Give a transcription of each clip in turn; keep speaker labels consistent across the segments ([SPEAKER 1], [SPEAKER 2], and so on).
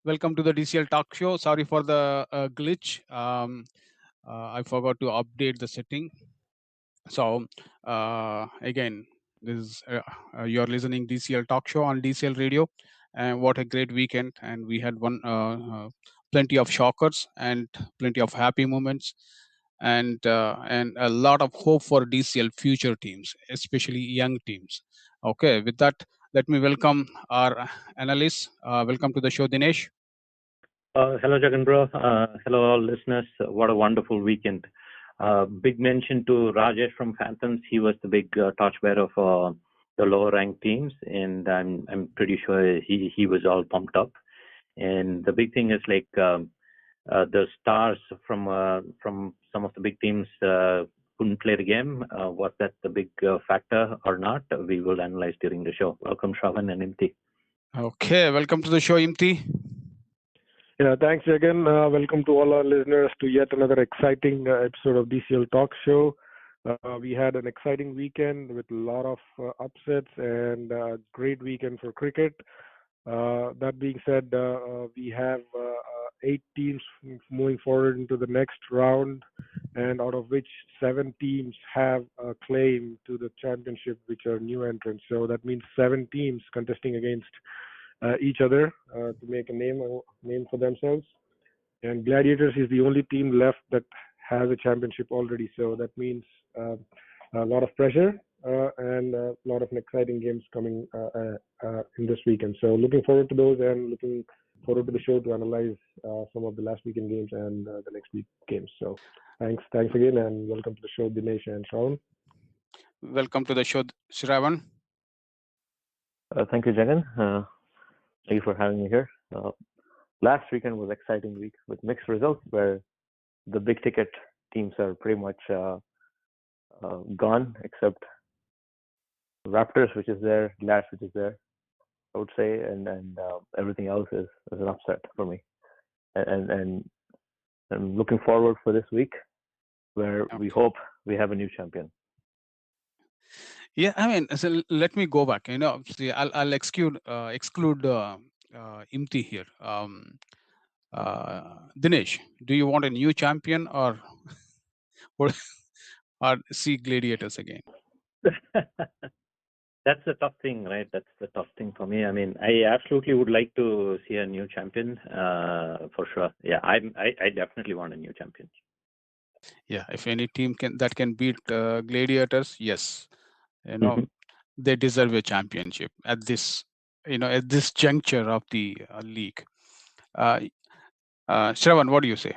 [SPEAKER 1] Welcome to the DCL Talk Show. Sorry for the glitch. I forgot to update the setting. So again, this is you're listening DCL Talk Show on DCL Radio, and what a great weekend! And we had plenty of shockers and plenty of happy moments, and a lot of hope for DCL future teams, especially young teams. Okay, with that, let me welcome our analysts. Welcome to the show, Dinesh.
[SPEAKER 2] Hello, Jagan bro. Hello, all listeners. What a wonderful weekend. Big mention to Rajesh from Phantoms. He was the big torchbearer for the lower ranked teams, and I'm pretty sure he was all pumped up. And the big thing is like the stars from some of the big teams couldn't play the game. Was that the big factor or not? We will analyze during the show. Welcome, Sravan and Imti.
[SPEAKER 1] Okay, welcome to the show, Imti.
[SPEAKER 3] Yeah, thanks, Jagan. Welcome to all our listeners to yet another exciting episode of DCL Talk Show. We had an exciting weekend with a lot of upsets and great weekend for cricket. That being said, we have 8 teams moving forward into the next round, and out of which 7 teams have a claim to the championship, which are new entrants. So that means 7 teams contesting against each other to make a name for themselves. And Gladiators is the only team left that has a championship already. So that means a lot of pressure and a lot of exciting games coming in this weekend. So looking forward to those and looking forward to the show to analyze some of the last weekend games and the next week games. So thanks again, and welcome to the show, Dinesh and Sravan.
[SPEAKER 1] Welcome to the show, Sravan.
[SPEAKER 2] Thank you, Jagan. Thank you for having me here. Last weekend was an exciting week with mixed results where the big ticket teams are pretty much gone, except Raptors, which is there, Glass, which is there, I would say, and everything else is an upset for me. And I'm looking forward for this week where we hope we have a new champion.
[SPEAKER 1] Yeah, I mean, so let me go back. See, I'll exclude Imti here. Dinesh, do you want a new champion or or see Gladiators again?
[SPEAKER 2] That's the tough thing, right? That's the tough thing for me. I mean, I absolutely would like to see a new champion, for sure. Yeah, I definitely want a new champion.
[SPEAKER 1] Yeah, if any team can beat Gladiators, yes, they deserve a championship at this juncture of the league. Shravan, what do you say?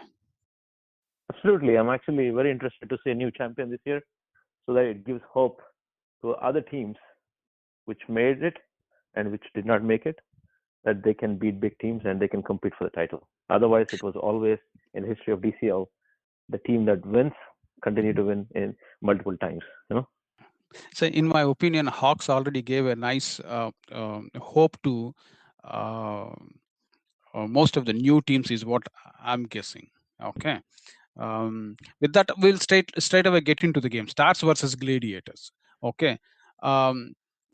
[SPEAKER 2] Absolutely. I'm actually very interested to see a new champion this year so that it gives hope to other teams which made it and which did not make it, that they can beat big teams and they can compete for the title. Otherwise, it was always in the history of DCL, the team that wins continue to win in multiple times.
[SPEAKER 1] So, in my opinion, Hawks already gave a nice hope to most of the new teams, is what I'm guessing. Okay. With that, we'll straight away get into the game. Stars versus Gladiators. Okay. Um,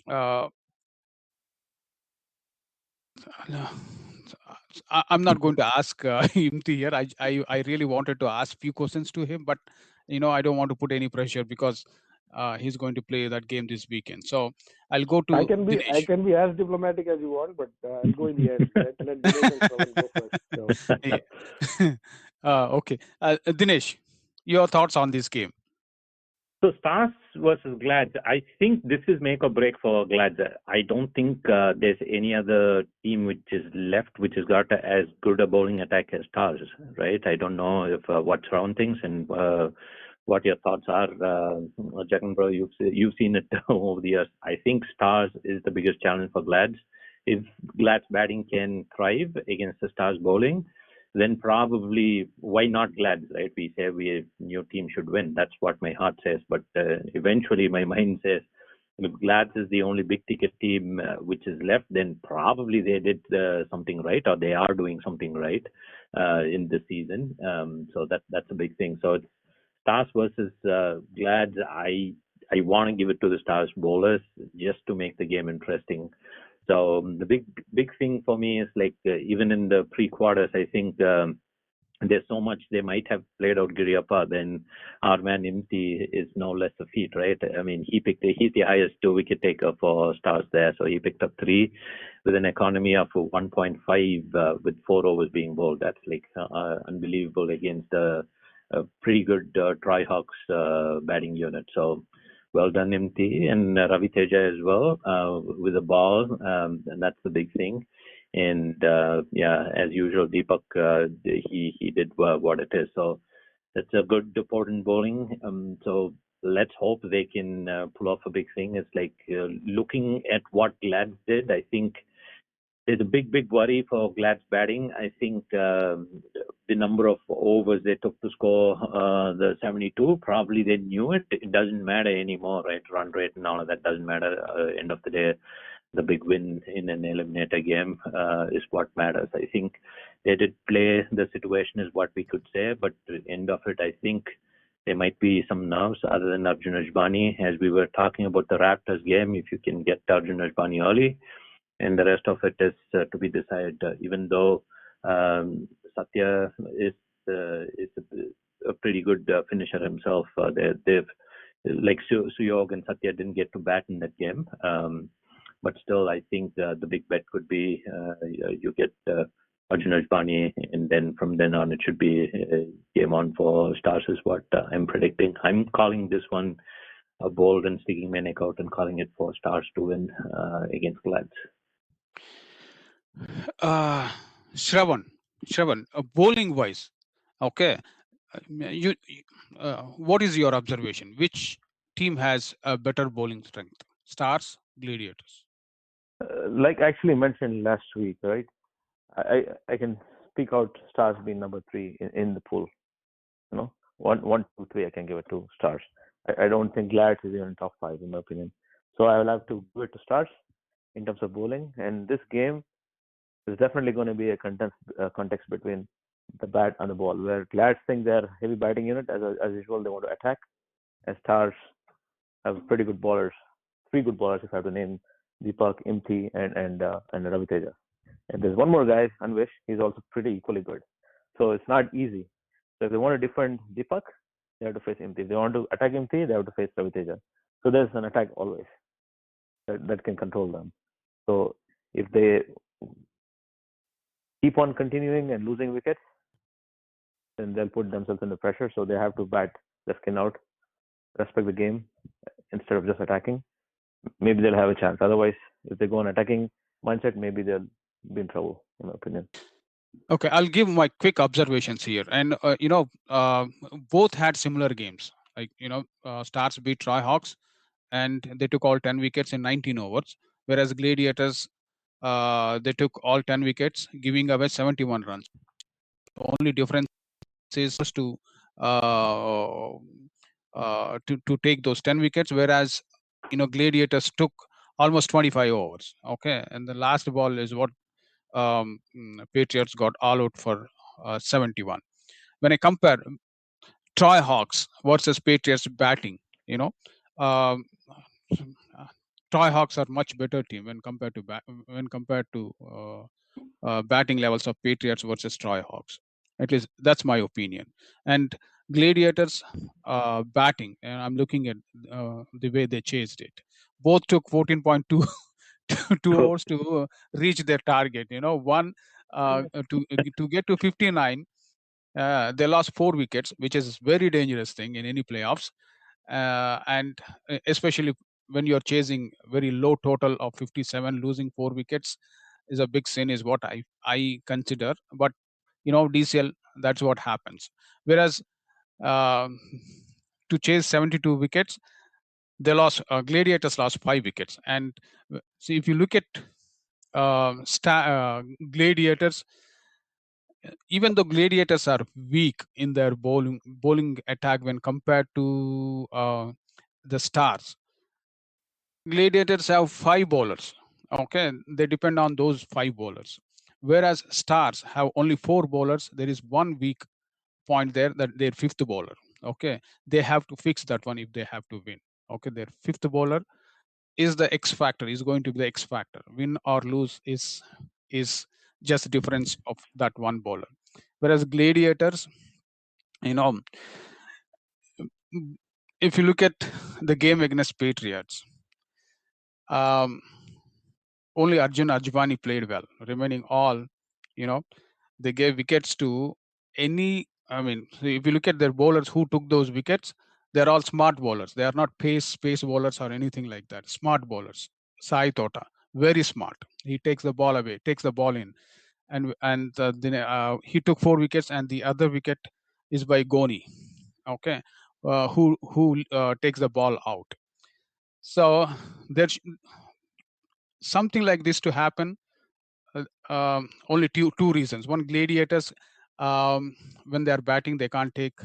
[SPEAKER 1] uh, I'm not going to ask Imti here. I really wanted to ask few questions to him, but I don't want to put any pressure because he's going to play that game this weekend. So I'll go to Dinesh.
[SPEAKER 3] I can be as diplomatic as you want, but I'll go in the end. Let Dinesh and Sravan go first. So.
[SPEAKER 1] Okay, Dinesh, your thoughts on this game?
[SPEAKER 2] So Stars versus Glads, I think this is make or break for Glads. I don't think there's any other team which is left which has got as good a bowling attack as Stars, right? I don't know if what's around things and what your thoughts are. Jagan bro, you've seen it over the years. I think Stars is the biggest challenge for Glads. If Glads batting can thrive against the Stars bowling, then probably why not Glads, right? We say new team should win. That's what my heart says. But eventually my mind says if Glads is the only big ticket team which is left, then probably they did something right or they are doing something right in this season. So that's a big thing. So it's Stars versus Glads. I want to give it to the Stars bowlers just to make the game interesting. So the big thing for me is like even in the pre-quarters, I think there's so much they might have played out Giriappa, then our man Imti is no less a feat, right? I mean, he's the highest two-wicket taker for Stars there, so he picked up 3 with an economy of 1.5 with 4 overs being bowled. That's like unbelievable against a pretty good Tri-Hawks batting unit. So well done, Imti, and Ravi Teja as well with the ball, and that's the big thing. And yeah, as usual, Deepak he did what it is. So that's a good important bowling. So let's hope they can pull off a big thing. It's like looking at what Glad's did. I think there's a big worry for Glad's batting. I think the number of overs they took to score the 72, probably they knew it. It doesn't matter anymore, right? Run rate and all of that doesn't matter. End of the day, the big win in an eliminator game is what matters. I think they did play the situation is what we could say, but at the end of it, I think there might be some nerves other than Arjun Ajbani. As we were talking about the Raptors game, if you can get Arjun Ajbani early, and the rest of it is to be decided. Even though Satya is a pretty good finisher himself, they've like Suyog and Satya didn't get to bat in that game. But still, I think the big bet could be you get Arjun Ajbani, and then from then on, it should be game on for Stars, is what I'm predicting. I'm calling this one a bold and sticking my neck out and calling it for Stars to win against Glads.
[SPEAKER 1] Shravan, bowling wise, okay, what is your observation? Which team has a better bowling strength? Stars, Gladiators?
[SPEAKER 4] Like actually mentioned last week, right? I can speak out Stars being number 3 in the pool. You know, 1, 2, 3. I can give it to Stars. I don't think Glads is even top 5 in my opinion. So I will have to give it to Stars in terms of bowling. And this game is definitely going to be a context between the bat and the ball, where Glads think they're heavy batting unit as usual. They want to attack, and Stars have pretty good bowlers, 3 good bowlers if I have to name: Deepak, Imti, and Ravi Teja. And there's one more guy, Anvish. He's also pretty equally good. So it's not easy. So if they want to defend Deepak, they have to face Imti. If they want to attack Imti, they have to face Ravi Teja. So there's an attack always that can control them. So if they keep on continuing and losing wickets, then they'll put themselves under pressure. So they have to bat the skin out, respect the game instead of just attacking. Maybe they'll have a chance. Otherwise, if they go on attacking mindset, maybe they'll be in trouble, in my opinion.
[SPEAKER 1] Okay, I'll give my quick observations here. And, both had similar games. Like, Stars beat Tri-Hawks, and they took all 10 wickets in 19 overs, whereas Gladiators, they took all 10 wickets, giving away 71 runs. The only difference is to take those 10 wickets, whereas Gladiators took almost 25 overs. Okay, and the last ball is what Patriots got all out for 71. When I compare Tri-Hawks versus Patriots batting, um, Tri-Hawks are much better team when compared to batting levels of Patriots versus Tri-Hawks. At least that's my opinion. And Gladiators batting, and I'm looking at the way they chased it. Both took 14.2 2 hours to reach their target. One to get to 59, they lost 4 wickets, which is very dangerous thing in any playoffs, and especially when you're chasing very low total of 57, losing 4 wickets is a big sin, is what I consider. But DCL, that's what happens. Whereas to chase 72 wickets, they lost. Gladiators lost 5 wickets, and so if you look at Gladiators, even though Gladiators are weak in their bowling attack when compared to the Stars, Gladiators have 5 bowlers. Okay, they depend on those 5 bowlers, whereas Stars have only 4 bowlers. There is one weak point there, that their 5th bowler. Okay, they have to fix that one if they have to win. Okay, their 5th bowler is the X factor, is going to be the X factor. Win or lose is just difference of that one bowler. Whereas gladiators, you know, if you look at the game against Patriots, um, only Arjun Ajvani played well. Remaining all, you know, they gave wickets to any. I mean, if you look at their bowlers who took those wickets, they're all smart bowlers. They are not pace bowlers or anything like that. Smart bowlers. Sai Tota, very smart. He takes the ball away, takes the ball in, and then he took 4 wickets, and the other wicket is by Goni. Okay, who takes the ball out. So there's something like this to happen. Only two reasons. One, gladiators, when they are batting, they can't take.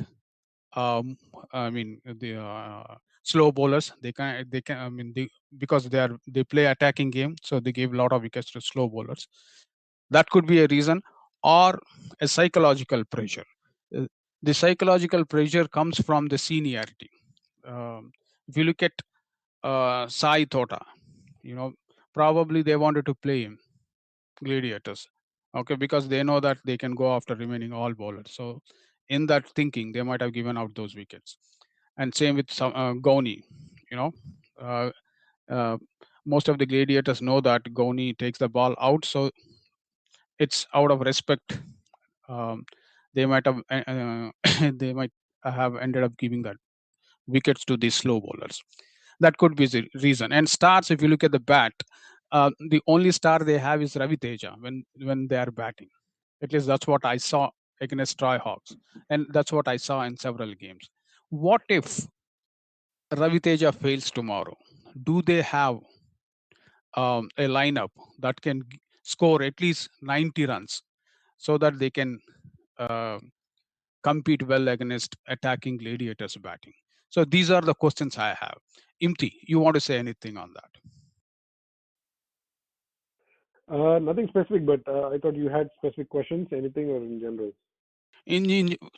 [SPEAKER 1] Um, I mean, the slow bowlers. They can. I mean, because they play attacking game, so they give a lot of wickets to slow bowlers. That could be a reason, or a psychological pressure. Uh, The psychological pressure comes from the seniority. If you look at Sai Tota, probably they wanted to play him gladiators, okay, because they know that they can go after remaining all bowlers. So in that thinking, they might have given out those wickets. And same with some Goni. you know uh, uh, Most of the gladiators know that Goni takes the ball out, so it's out of respect. um, they might have they might have ended up giving that wickets to these slow bowlers. That could be the reason. And stars, if you look at the bat, the only star they have is Ravi Teja when they are batting. At least that's what I saw against Troy Hawks, and that's what I saw in several games. What if Ravi Teja fails tomorrow? Do they have a lineup that can score at least 90 runs so that they can uh, compete well against attacking gladiators batting? So these are the questions I have. Imti, you want to say anything on that?
[SPEAKER 3] Nothing specific, but I thought you had specific questions. Anything or in general?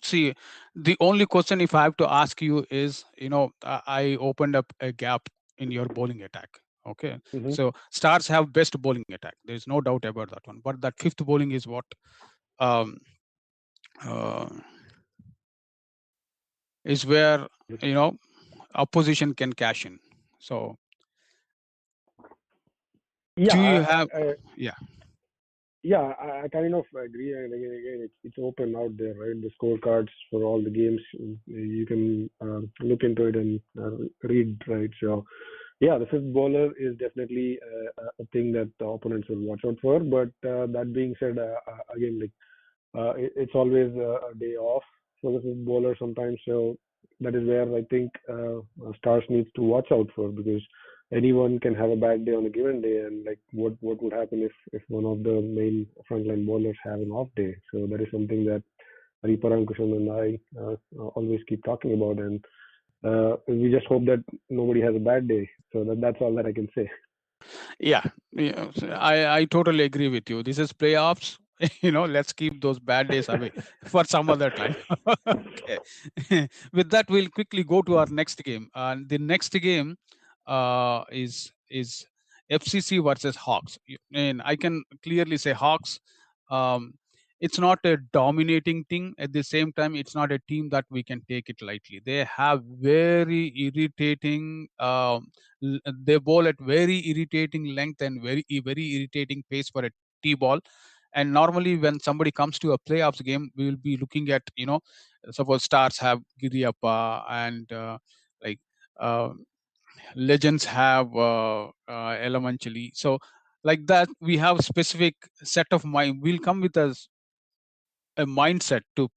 [SPEAKER 1] See, the only question if I have to ask you is, I opened up a gap in your bowling attack. Okay,
[SPEAKER 3] Mm-hmm.
[SPEAKER 1] so stars have best bowling attack. There is no doubt about that one. But that fifth bowling is what um, uh, is where you know opposition can cash in. So
[SPEAKER 3] Yeah,
[SPEAKER 1] do you have?
[SPEAKER 3] I
[SPEAKER 1] Yeah,
[SPEAKER 3] yeah, I kind of agree. And again, it's open out there, right? The scorecards for all the games, you can look into it and read, right? So, yeah, the fifth bowler is definitely a thing that the opponents will watch out for. But that being said, again, like it's always a day off for the fifth bowler sometimes. So that is where I think Stars needs to watch out for, because anyone can have a bad day on a given day, and like what would happen if one of the main frontline bowlers have an off day? So that is something that Riparankushan and I always keep talking about, and we just hope that nobody has a bad day. So that's all that I can say.
[SPEAKER 1] yeah, yeah. I totally agree with you. This is playoffs. Let's keep those bad days away for some other time. Okay. With that, we'll quickly go to our next game. And the next game is FCC versus Hawks. And I can clearly say Hawks. Um, it's not a dominating team. At the same time, it's not a team that we can take it lightly. They have very irritating. They bowl at very irritating length and very irritating pace for a T ball. And normally, when somebody comes to a playoffs game, we will be looking at suppose stars have Giriappa and like uh, legends have Elementally. So like that, we have specific set of mind. We'll come with a mindset to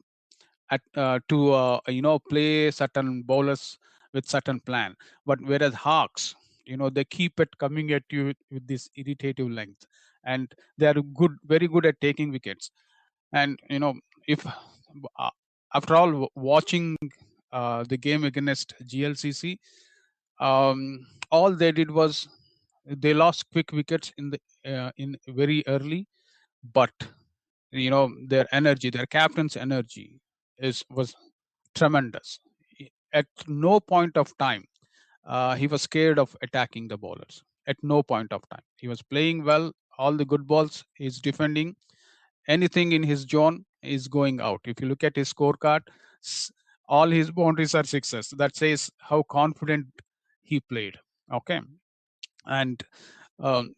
[SPEAKER 1] play certain bowlers with certain plan. But whereas Hawks, they keep it coming at you with this irritative length, and they are very good at taking wickets. And if uh, after all watching the game against GLCC, all they did was they lost quick wickets in very early, but their energy, their captain's energy was tremendous. At no point of time he was scared of attacking the bowlers at no point of time. He was playing well, all the good balls he's defending. Anything in his zone is going out. If you look at his scorecard, all his boundaries are sixes. That says how confident he played. Okay, and um,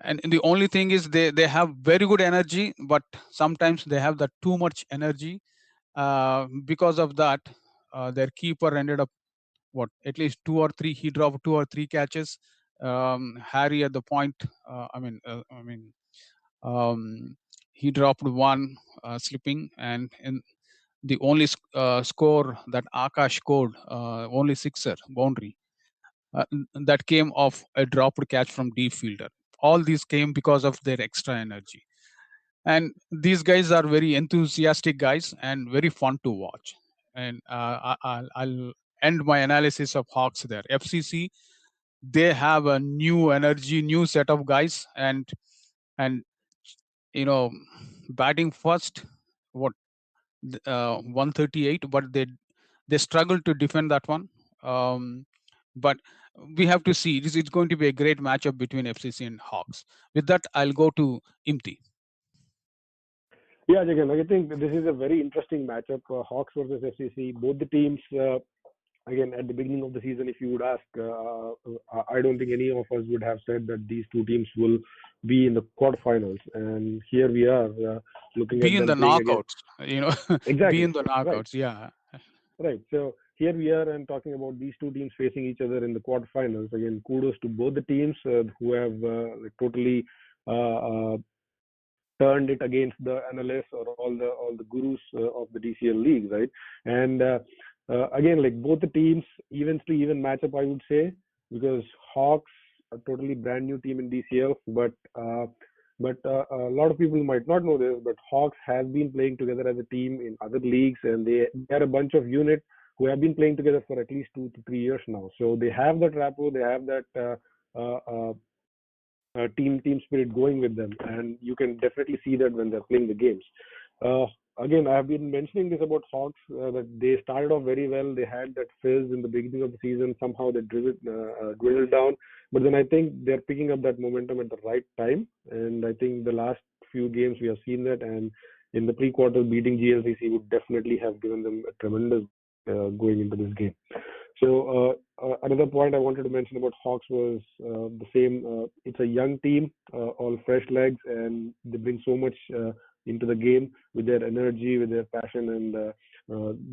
[SPEAKER 1] and the only thing is they have very good energy, but sometimes they have that too much energy. Because of that, their keeper ended up what at least two or three. He dropped two or three catches. Harry at the point. Um, he dropped one slipping, and in the only score that Akash scored, only sixer boundary, that came off a dropped catch from deep fielder. All these came because of their extra energy. And these guys are very enthusiastic guys and very fun to watch. And I'll end my analysis of Hawks there. FCC, they have a new energy, new set of guys, and you know, batting first, what 138, but they struggle to defend that one. But we have to see. It's going to be a great matchup between FCC and Hawks. With that, I'll go to Imti.
[SPEAKER 3] Yeah, again, I think this is a very interesting matchup. Hawks versus FCC. Both the teams, again, at the beginning of the season, if you would ask, I don't think any of us would have said that these two teams will be in the quarterfinals. And here we are, looking
[SPEAKER 1] Be
[SPEAKER 3] at
[SPEAKER 1] in the
[SPEAKER 3] them playing against.
[SPEAKER 1] knockouts, you know. Be in
[SPEAKER 3] Exactly.
[SPEAKER 1] the
[SPEAKER 3] Right.
[SPEAKER 1] knockouts. Yeah.
[SPEAKER 3] Right. So here we are and talking about these two teams facing each other in the quarterfinals. Again, kudos to both the teams who have totally uh, uh, turned it against the analysts or all the gurus of the DCL league, right? And again, like both the teams, evens to even matchup, I would say, because Hawks a totally brand new team in DCL, but a lot of people might not know this, but Hawks have been playing together as a team in other leagues, and they are a bunch of unit who have been playing together for at least 2 to 3 years now. So they have that rapport, they have that team spirit going with them, and you can definitely see that when they're playing the games. Uh, Again, I have been mentioning this about Hawks that they started off very well. They had that fizz in the beginning of the season. Somehow they dwindled down, but then I think they're picking up that momentum at the right time. And I think the last few games we have seen that, and in the pre-quarter beating GLCC would definitely have given them a tremendous going into this game. So another point I wanted to mention about Hawks was the same. It's a young team, all fresh legs, and they bring so much into the game with their energy, with their passion, and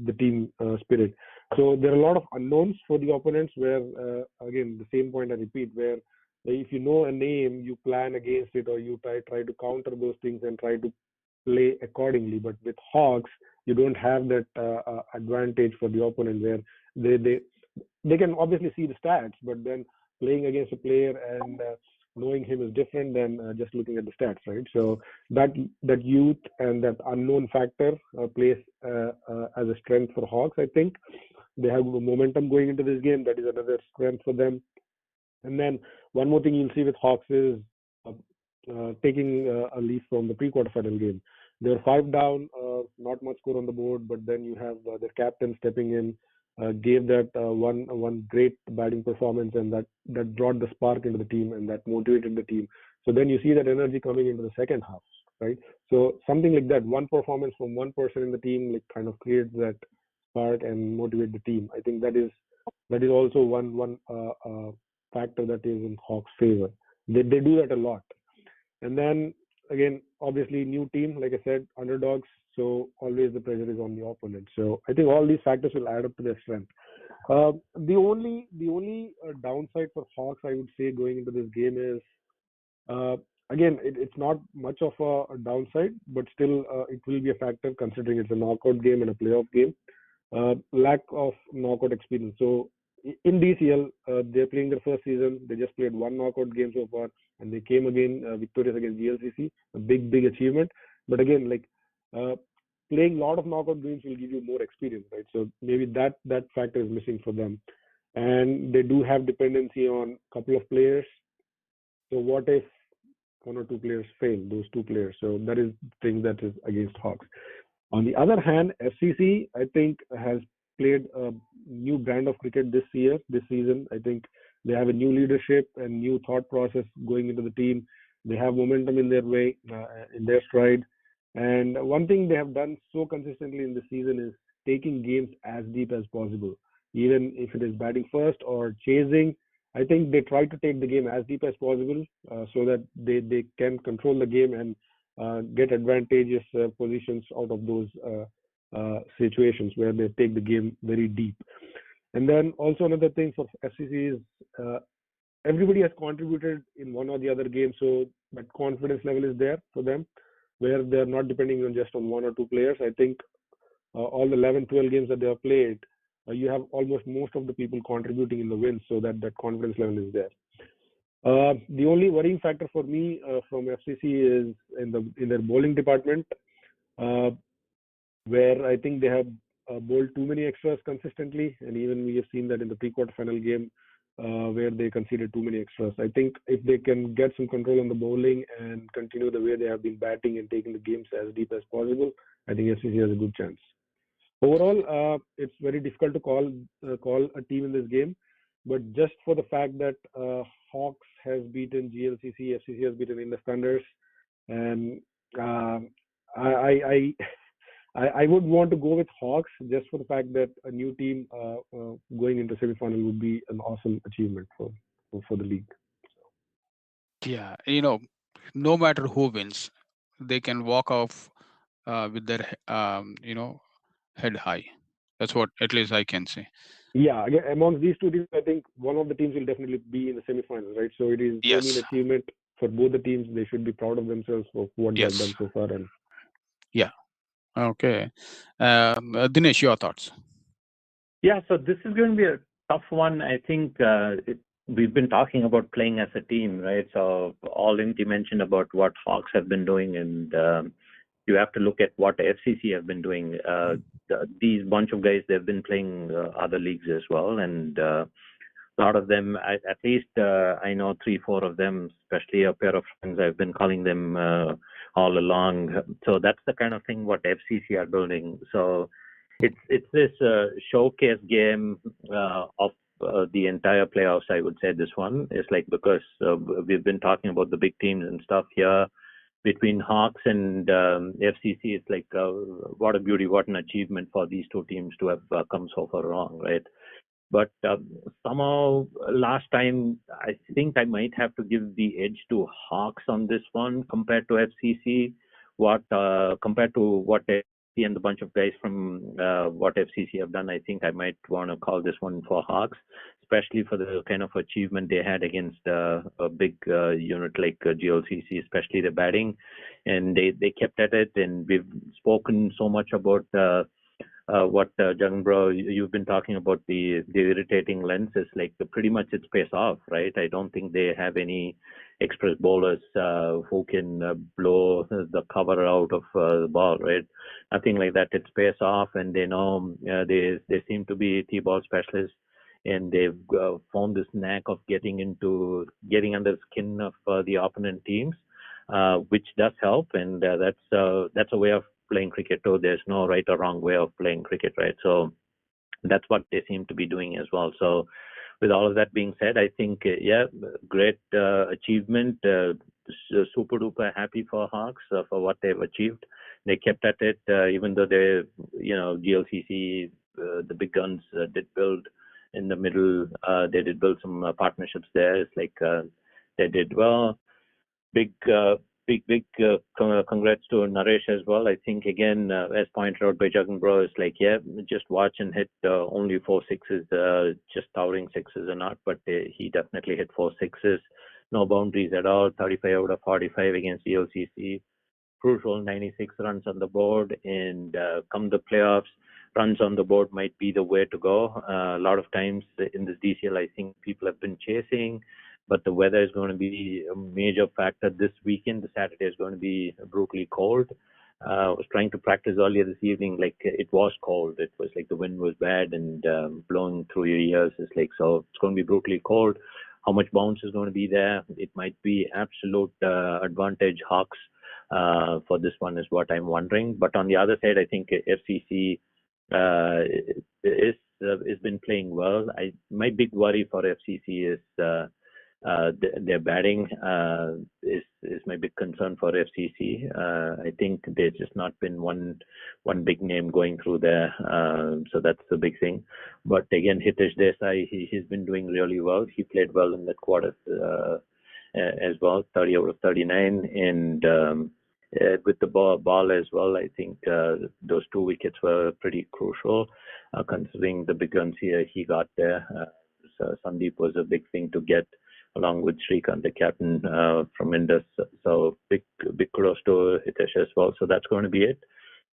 [SPEAKER 3] the team spirit. So there are a lot of unknowns for the opponents. Where again, the same point I repeat, where if you know a name, you plan against it, or you try to counter those things and try to play accordingly. But with Hawks, you don't have that advantage for the opponent, where they they they can obviously see the stats, but then playing against a player and knowing him is different than just looking at the stats, right? So that youth and that unknown factor plays as a strength for Hawks. I think they have momentum going into this game. That is another strength for them. And then one more thing you'll see with Hawks is uh, taking a leaf from the pre-quarterfinal game. They were five down, not much score on the board, but then you have their captain stepping in, gave that one great batting performance, and that brought the spark into the team, and that motivated the team. So then you see that energy coming into the second half, right? So something like that, one performance from one person in the team, like kind of creates that spark and motivate the team. I think that is also one factor that is in Hawks' favor. They do that a lot. And then again, obviously new team, like I said, underdogs. So always the pressure is on the opponent. So I think all these factors will add up to their strength. The only downside for Hawks, I would say, going into this game is uh, again it's not much of a downside, but still it will be a factor considering it's a knockout game and a playoff game. Lack of knockout experience. So in DCL, they're playing their first season. They just played one knockout game so far, and they came again victorious against GLCC. A big achievement. But again, like uh, playing a lot of knockout games will give you more experience, right? So maybe that factor is missing for them, and they do have dependency on a couple of players. So what if one or two players fail? Those two players. So that is the thing that is against Hawks. On the other hand, FCC, I think, has played new brand of cricket this season. I think they have a new leadership and new thought process going into the team. They have momentum in their way, in their stride. And one thing they have done so consistently in the season is taking games as deep as possible, even if it is batting first or chasing. I think they try to take the game as deep as possible so that they can control the game and get advantageous positions out of those situations where they take the game very deep. And then also another thing for FCC is everybody has contributed in one or the other game, so that confidence level is there for them, where they're not depending on just on one or two players. I think all the 11, 12 games that they have played, you have almost most of the people contributing in the wins, so that confidence level is there. The only worrying factor for me from FCC is in their bowling department, uh, where I think they have bowled too many extras consistently, and even we have seen that in the pre-quarter final game where they conceded too many extras. I think if they can get some control on the bowling and continue the way they have been batting and taking the games as deep as possible, I think FCC has a good chance. Overall, it's very difficult to call a team in this game, but just for the fact that Hawks has beaten GLCC, FCC has beaten Indus Thunders, and uh, I, I would want to go with Hawks just for the fact that a new team going into semi-final would be an awesome achievement for the league.
[SPEAKER 1] Yeah, no matter who wins, they can walk off with their head high. That's what at least I can say.
[SPEAKER 3] Yeah, again, amongst these two teams, I think one of the teams will definitely be in the semi-finals, right? So it is no mean
[SPEAKER 1] Yes.
[SPEAKER 3] achievement for both the teams. They should be proud of themselves for what they have done
[SPEAKER 1] Yes.
[SPEAKER 3] so far. And
[SPEAKER 1] Yeah. Okay. Dinesh, your thoughts?
[SPEAKER 2] Yeah, so this is going to be a tough one. I think we've been talking about playing as a team, right? So all Imti mentioned about what Hawks have been doing, and you have to look at what FCC have been doing. These bunch of guys, they've been playing other leagues as well, and a lot of them, at least I know 3, 4 of them, especially a pair of friends, I've been calling them all along. So that's the kind of thing what FCC are building. So it's this showcase game of the entire playoffs. I would say this one is like, because we've been talking about the big teams and stuff here between Hawks and FCC. It's like what a beauty, what an achievement for these two teams to have come so far wrong, right? But somehow last time, I think I might have to give the edge to Hawks on this one compared to FCC. Compared to what FCC and the bunch of guys from what FCC have done, I think I might want to call this one for Hawks, especially for the kind of achievement they had against a big unit like GLCC, especially the batting, and they kept at it. And we've spoken so much about. What Jagan bro, you've been talking about the irritating lenses, like pretty much it pays off, right? I don't think they have any express bowlers who can blow the cover out of the ball, right? Nothing like that. It pays off, and they know they seem to be T-ball specialists, and they've found this knack of getting under the skin of the opponent teams, which does help, and that's a way of playing cricket too. There's no right or wrong way of playing cricket, right? So that's what they seem to be doing as well. So with all of that being said, I think great achievement. Super duper happy for Hawks for what they've achieved. They kept at it, even though they, GLCC, the big guns did build in the middle. They did build some partnerships there. It's like they did well. Big congrats to Naresh as well. I think again, as pointed out by Jagan bro, it's like, just watch and hit only 4 sixes, just towering sixes or not, but he definitely hit 4 sixes, no boundaries at all. 35 out of 45 against EOCC. Crucial 96 runs on the board, and come the playoffs, runs on the board might be the way to go. A lot of times in this DCL, I think people have been chasing, but the weather is going to be a major factor this weekend. The Saturday is going to be brutally cold. I was trying to practice earlier this evening, like it was cold. It was like the wind was bad and blowing through your ears. It's like, so it's going to be brutally cold. How much bounce is going to be there? It might be absolute advantage Hawks for this one is what I'm wondering. But on the other side, I think FCC is has been playing well. My big worry for FCC is their batting is my big concern for FCC. I think there's just not been one big name going through there, so that's the big thing. But again, Hitesh Desai, he's been doing really well. He played well in that quarter as well, 30 out of 39, and with the ball as well. I think those 2 wickets were pretty crucial, considering the big guns he got there. So Sandeep was a big thing to get, along with Srikanth, the captain from Indus. So big kudos to Hitesh as well. So that's going to be it.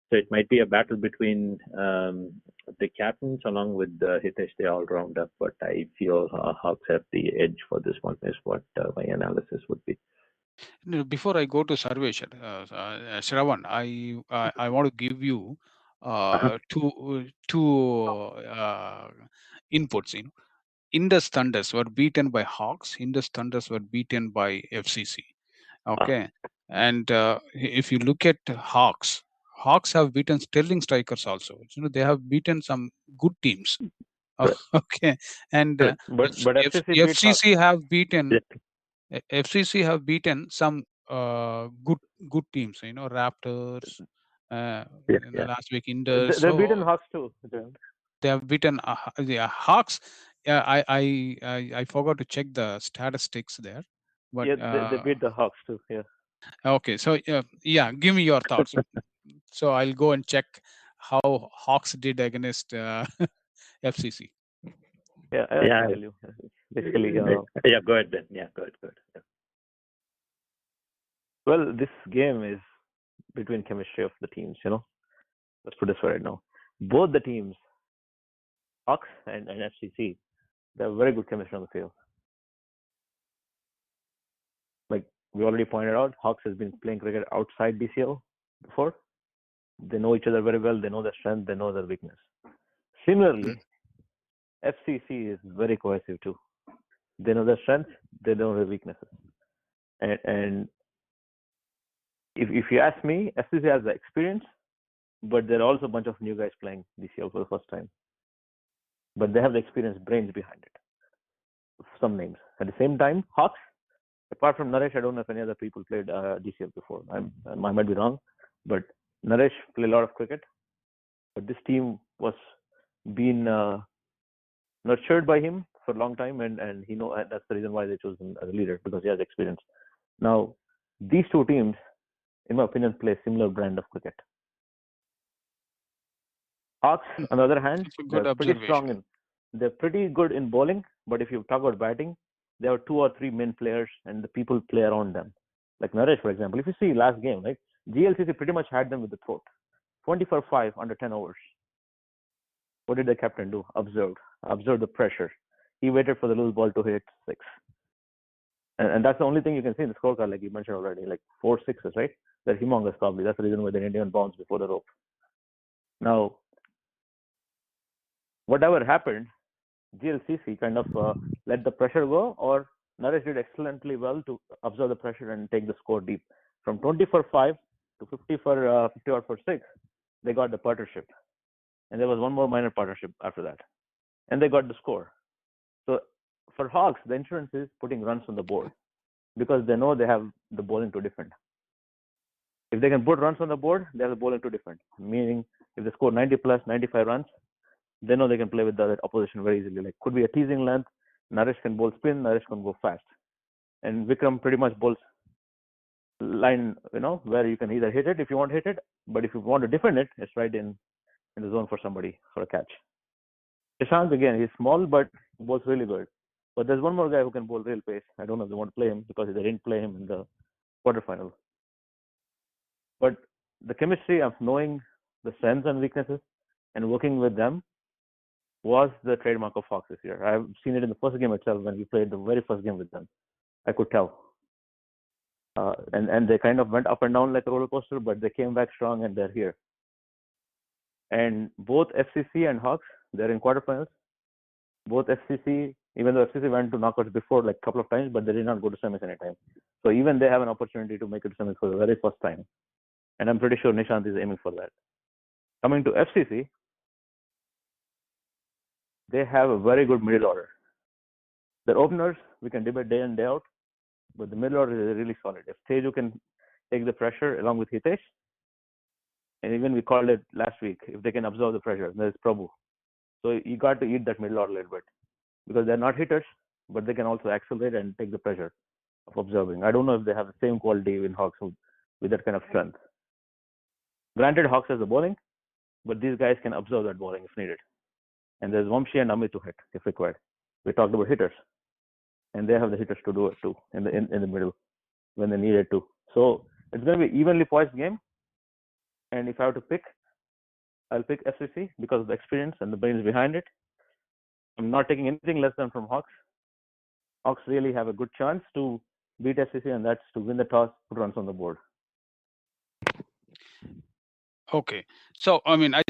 [SPEAKER 2] So it might be a battle between the captains along with Hitesh, the all-rounder, but I feel Hawks have the edge for this one, is what my analysis would be.
[SPEAKER 1] Before I go to Sarvesh, Shravan, I want to give you two inputs. Indus Thunders were beaten by Hawks. Indus Thunders were beaten by FCC. Okay, and if you look at Hawks, Hawks have beaten Sterling Strikers also. They have beaten some good teams. Okay, and
[SPEAKER 4] But FCC beat Hawks.
[SPEAKER 1] FCC have beaten FCC have beaten some good teams. Raptors. In the last week, Indus.
[SPEAKER 4] They've beaten Hawks too.
[SPEAKER 1] They have beaten Hawks. Yeah, I forgot to check the statistics there, but
[SPEAKER 4] Yeah, they beat the Hawks too. Yeah.
[SPEAKER 1] okay. So yeah, give me your thoughts. So I'll go and check how Hawks did against FCC.
[SPEAKER 4] Yeah, I'll tell you. Basically,
[SPEAKER 2] yeah, go ahead then. Yeah, go ahead. Yeah.
[SPEAKER 4] Well, this game is between chemistry of the teams. Let's put it this way right now. Both the teams, Hawks and FCC, they have very good chemistry on the field. Like we already pointed out, Hawks has been playing cricket outside DCL before. They know each other very well. They know their strength. They know their weakness. Similarly, FCC is very cohesive too. They know their strengths. They know their weaknesses. And if you ask me, FCC has the experience, but there are also a bunch of new guys playing DCL for the first time. But they have the experienced brains behind it. Some names. At the same time, Hawks, apart from Naresh, I don't know if any other people played DCL before. I might be wrong, but Naresh played a lot of cricket. But this team was being nurtured by him for a long time, and that's the reason why they chose him as a leader, because he has experience. Now, these two teams, in my opinion, play a similar brand of cricket. Hawks, on the other hand, they're pretty good in bowling, but if you talk about batting, there are 2 or 3 main players and the people play around them. Like Naresh, for example, if you see last game, right, GLCC pretty much had them with the throat. 20-for-5 under 10 overs. What did the captain do? Observed the pressure. He waited for the loose ball to hit 6. And that's the only thing you can see in the scorecard, like you mentioned already, like 4 sixes, right? They're humongous probably. That's the reason why they didn't even bounce before the rope. Now, whatever happened, GLCC kind of let the pressure go, or Naresh did excellently well to observe the pressure and take the score deep. From 20-for-5 to 50-for-6, they got the partnership. And there was one more minor partnership after that. And they got the score. So for Hawks, the insurance is putting runs on the board, because they know they have the bowling to defend. If they can put runs on the board, they have the bowling to defend. Meaning, if they score 90 plus 95 runs, they know they can play with the opposition very easily. Like, could be a teasing length. Naresh can bowl spin. Naresh can go fast. And Vikram pretty much bowls line, where you can either hit it if you want to hit it, but if you want to defend it, it's right in the zone for somebody for a catch. Ishank, again, he's small, but he bowls really good. But there's one more guy who can bowl real pace. I don't know if they want to play him, because they didn't play him in the quarterfinal. But the chemistry of knowing the strengths and weaknesses and working with them was the trademark of Hawks this year. I've seen it in the first game itself when we played the very first game with them. I could tell. And they kind of went up and down like a roller coaster, but they came back strong and they're here. And both FCC and Hawks, they're in quarterfinals. Both FCC, even though FCC went to knockouts before like a couple of times, but they did not go to semis anytime. So even they have an opportunity to make it to semis for the very first time. And I'm pretty sure Nishant is aiming for that. Coming to FCC, they have a very good middle order. Their openers, we can debate day in, day out, but the middle order is really solid. If Teju can take the pressure along with Hitesh, and even we called it last week, if they can absorb the pressure, there's Prabhu. So you got to eat that middle order a little bit because they're not hitters, but they can also accelerate and take the pressure of observing. I don't know if they have the same quality in Hawks with that kind of strength. Granted, Hawks has the bowling, but these guys can absorb that bowling if needed. And there's Vamshi and Amit to hit if required. We talked about hitters, and they have the hitters to do it too in the middle when they need it to. So it's going to be evenly poised game. And if I have to pick, I'll pick FCC because of the experience and the brains behind it. I'm not taking anything less than from Hawks. Hawks really have a good chance to beat FCC, and that's to win the toss, put runs on the board.
[SPEAKER 1] Okay, so I mean, I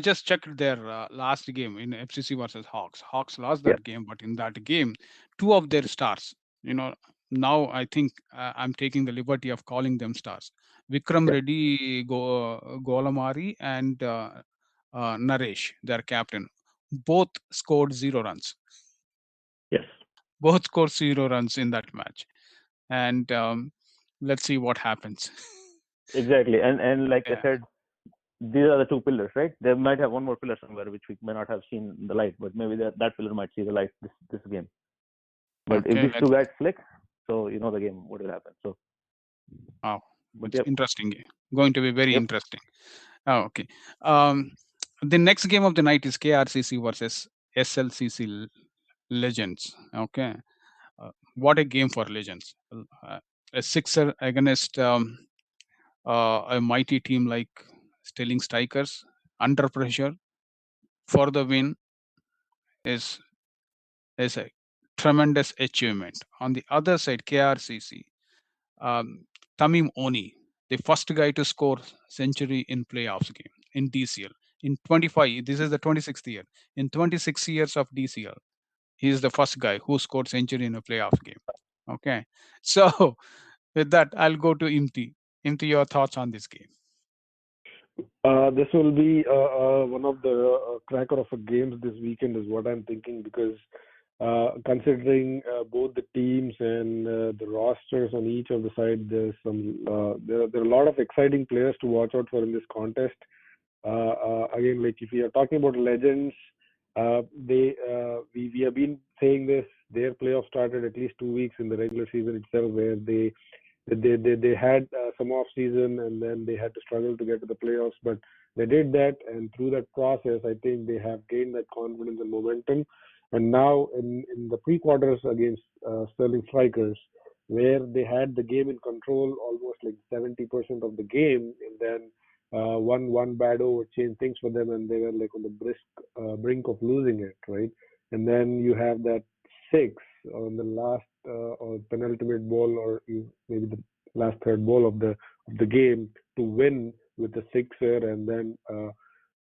[SPEAKER 1] just checked their last game in FCC versus Hawks. Hawks lost that game, but in that game, two of their stars, now I think I'm taking the liberty of calling them stars. Vikram Reddy Golamari and Naresh, their captain, both scored 0 runs.
[SPEAKER 2] Yes.
[SPEAKER 1] Both scored 0 runs in that match, and let's see what happens.
[SPEAKER 4] Exactly, and like I said, these are the two pillars, right? They might have one more pillar somewhere which we may not have seen the light, but maybe that pillar might see the light this game. But if these two guys flick, so you know the game, what will happen. So
[SPEAKER 1] but interesting game. Going to be very interesting. Okay. The next game of the night is KRCC versus SLCC Legends. Okay. What a game for Legends. A sixer against a mighty team like Stilling Strikers under pressure for the win is a tremendous achievement. On the other side, KRCC, Tamim Oni, the first guy to score century in playoffs game in DCL. In 25, this is the 26th year. In 26 years of DCL, he is the first guy who scored century in a playoff game. Okay. So with that, I'll go to Imti. Imti, your thoughts on this game?
[SPEAKER 3] This will be one of the cracker of a games this weekend is what I'm thinking, because considering both the teams and the rosters on each of the side, there's there are a lot of exciting players to watch out for in this contest. Again, like if we are talking about Legends, we have been saying this. Their playoff started at least 2 weeks in the regular season itself, where they had some off season and then they had to struggle to get to the playoffs, but they did that, and through that process, I think they have gained that confidence and momentum. And now in the pre-quarters against Sterling Strikers, where they had the game in control almost like 70% of the game, and then one bad over changed things for them, and they were like on the brink of losing it, right? And then you have that 6 on the last or penultimate ball, or maybe the last third ball of the game to win with the sixer, and then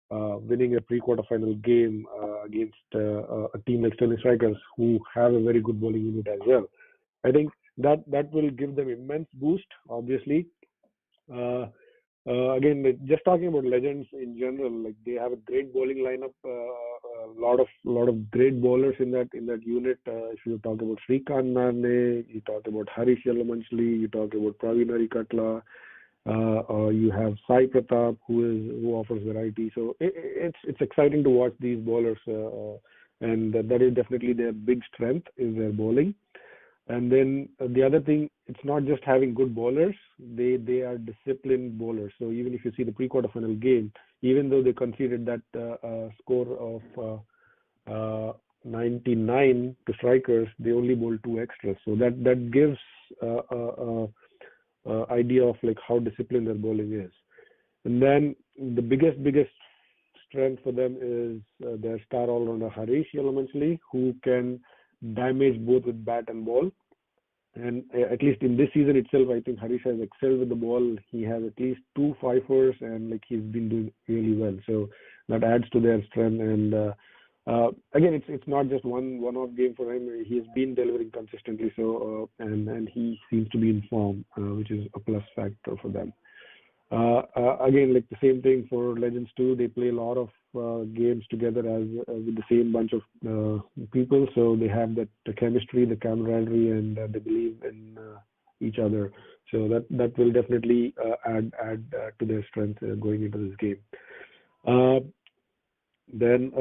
[SPEAKER 3] winning a pre-quarterfinal game against a team like Sterling Strikers, who have a very good bowling unit as well. I think that will give them immense boost, obviously. Again, just talking about Legends in general, like they have a great bowling lineup, a lot of great bowlers in that unit. If you talk about Srikanth Narne, you talk about Harish Yalamanchli, you talk about Praveen Arikatla, you have Sai Pratap, who offers variety. So it's exciting to watch these bowlers, and that is definitely their big strength, is their bowling. And then the other thing, it's not just having good bowlers, they are disciplined bowlers. So even if you see the pre-quarterfinal game, even though they conceded that score of 99 to Strikers, they only bowled 2 extras. So that gives idea of like how disciplined their bowling is. And then the biggest strength for them is their star all-rounder Harish Yalamanchli, who can damage both with bat and ball. And at least in this season itself, I think Harish has excelled with the ball. He has at least 2 fifers, and like he's been doing really well. So that adds to their strength. And again, it's not just one-off game for him. He has been delivering consistently. So and he seems to be in form, which is a plus factor for them. Again, like the same thing for Legends too. They play a lot of games together as with the same bunch of people, so they have that the chemistry, the camaraderie, and they believe in each other. So that will definitely add to their strength going into this game. Uh, then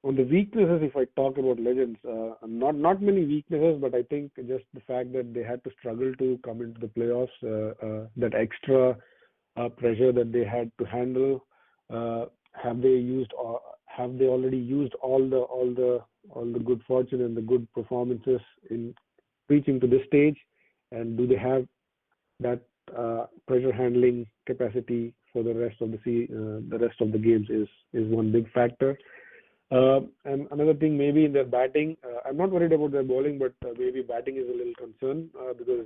[SPEAKER 3] on the weaknesses, if I talk about Legends, not many weaknesses, but I think just the fact that they had to struggle to come into the playoffs, that extra pressure that they had to handle. Have they used or have they already used all the good fortune and the good performances in reaching to this stage? And do they have that pressure handling capacity for the rest of the games is one big factor. And another thing, maybe in their batting, I'm not worried about their bowling, but maybe batting is a little concern because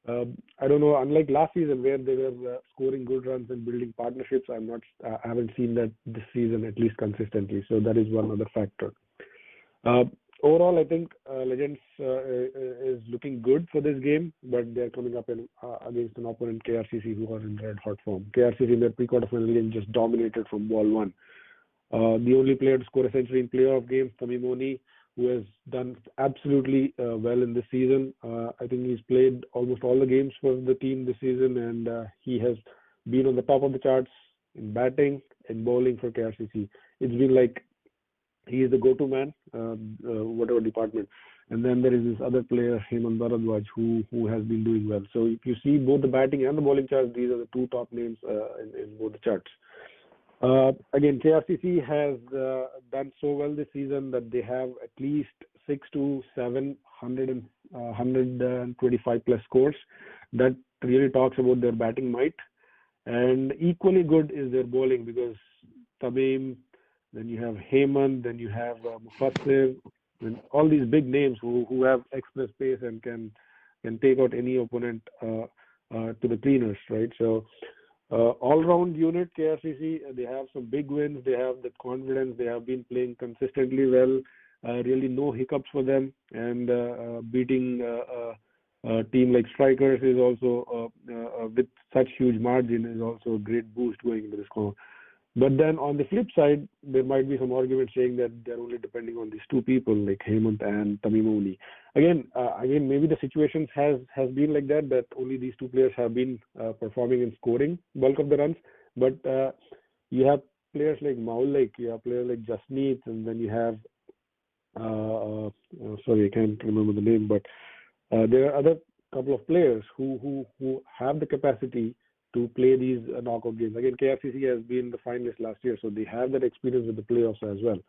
[SPEAKER 3] I don't know. Unlike last season where they were scoring good runs and building partnerships, I haven't seen that this season at least consistently. So that is one other factor. Uh, Overall, I think Legends is looking good for this game, but they're coming up against an opponent, KRCC, who are in red hot form. KRCC in their pre-quarterfinal game just dominated from ball one. The only player to score a century in playoff games, Tamimoni, who has done absolutely well in this season. I think he's played almost all the games for the team this season, and he has been on the top of the charts in batting and bowling for KRCC. It's been like he is the go-to man, whatever department. And then there is this other player, Hemant Bharadwaj, who has been doing well. So if you see both the batting and the bowling charts, these are the two top names in both the charts. Again, KRCC has done so well this season that they have at least 6 to 125 plus scores. That really talks about their batting might. And equally good is their bowling because Tamim, then you have Hemant, then you have Mufassir, and all these big names who have express pace and can take out any opponent to the cleaners, right? So all-round unit, KRCC, they have some big wins. They have the confidence. They have been playing consistently well. Really no hiccups for them. And beating a team like Strikers is also, with such huge margin, is also a great boost going into this score. But then on the flip side, there might be some arguments saying that they're only depending on these two people like Hemant and Tamimoni. Again, maybe the situation has been like that only these two players have been performing and scoring bulk of the runs. But you have players like Maulik, you have players like Jasneet, and then you have sorry, I can't remember the name, but there are other couple of players who have the capacity to play these knockout games. Again, KRCC has been the finalist last year, so they have that experience with the playoffs as well.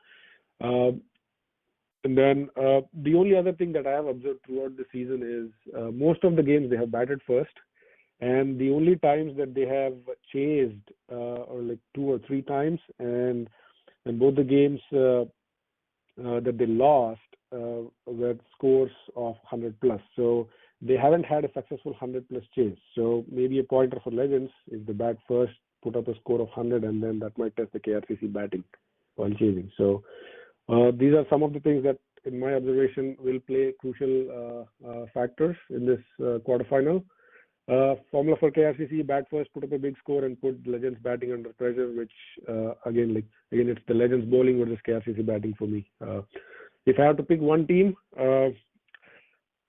[SPEAKER 3] And then the only other thing that I have observed throughout the season is most of the games they have batted first, and the only times that they have chased are like 2 or 3 times, and both the games that they lost were scores of 100 plus. So they haven't had a successful 100 plus chase. So maybe a pointer for Legends if they bat first, put up a score of 100, and then that might test the KRCC batting while chasing. So these are some of the things that, in my observation, will play crucial factors in this quarterfinal. Formula for KRCC: bat first, put up a big score, and put Legends batting under pressure. Which again, it's the Legends bowling versus KRCC batting for me. If I have to pick one team,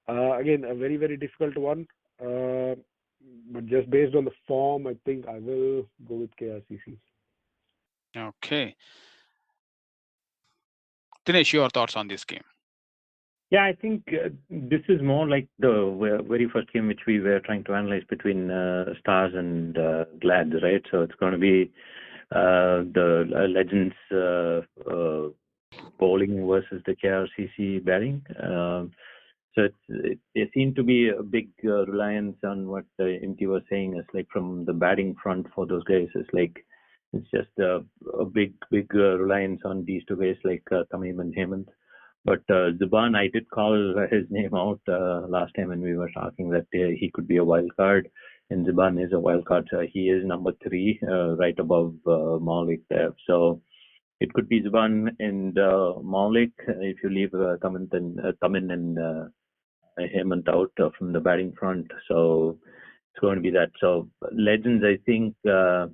[SPEAKER 3] again, a very, very difficult one. But just based on the form, I think I will go with KRCC.
[SPEAKER 1] Okay. Dinesh, your thoughts on this game?
[SPEAKER 2] Yeah, I think this is more like the very first game which we were trying to analyze between Stars and Glads, right? So it's going to be the Legends bowling versus the KRCC batting. So there seemed to be a big reliance on what Imti was saying. Is like from the batting front for those guys. It's just a big reliance on these two guys like Tamim and Hemant. But Zuban, I did call his name out last time when we were talking that he could be a wild card, and Zuban is a wild card. He is number 3, right above Maulik there. So it could be Zuban and Maulik if you leave Tamin and Hemant out from the batting front. So it's going to be that. So Legends, I think they're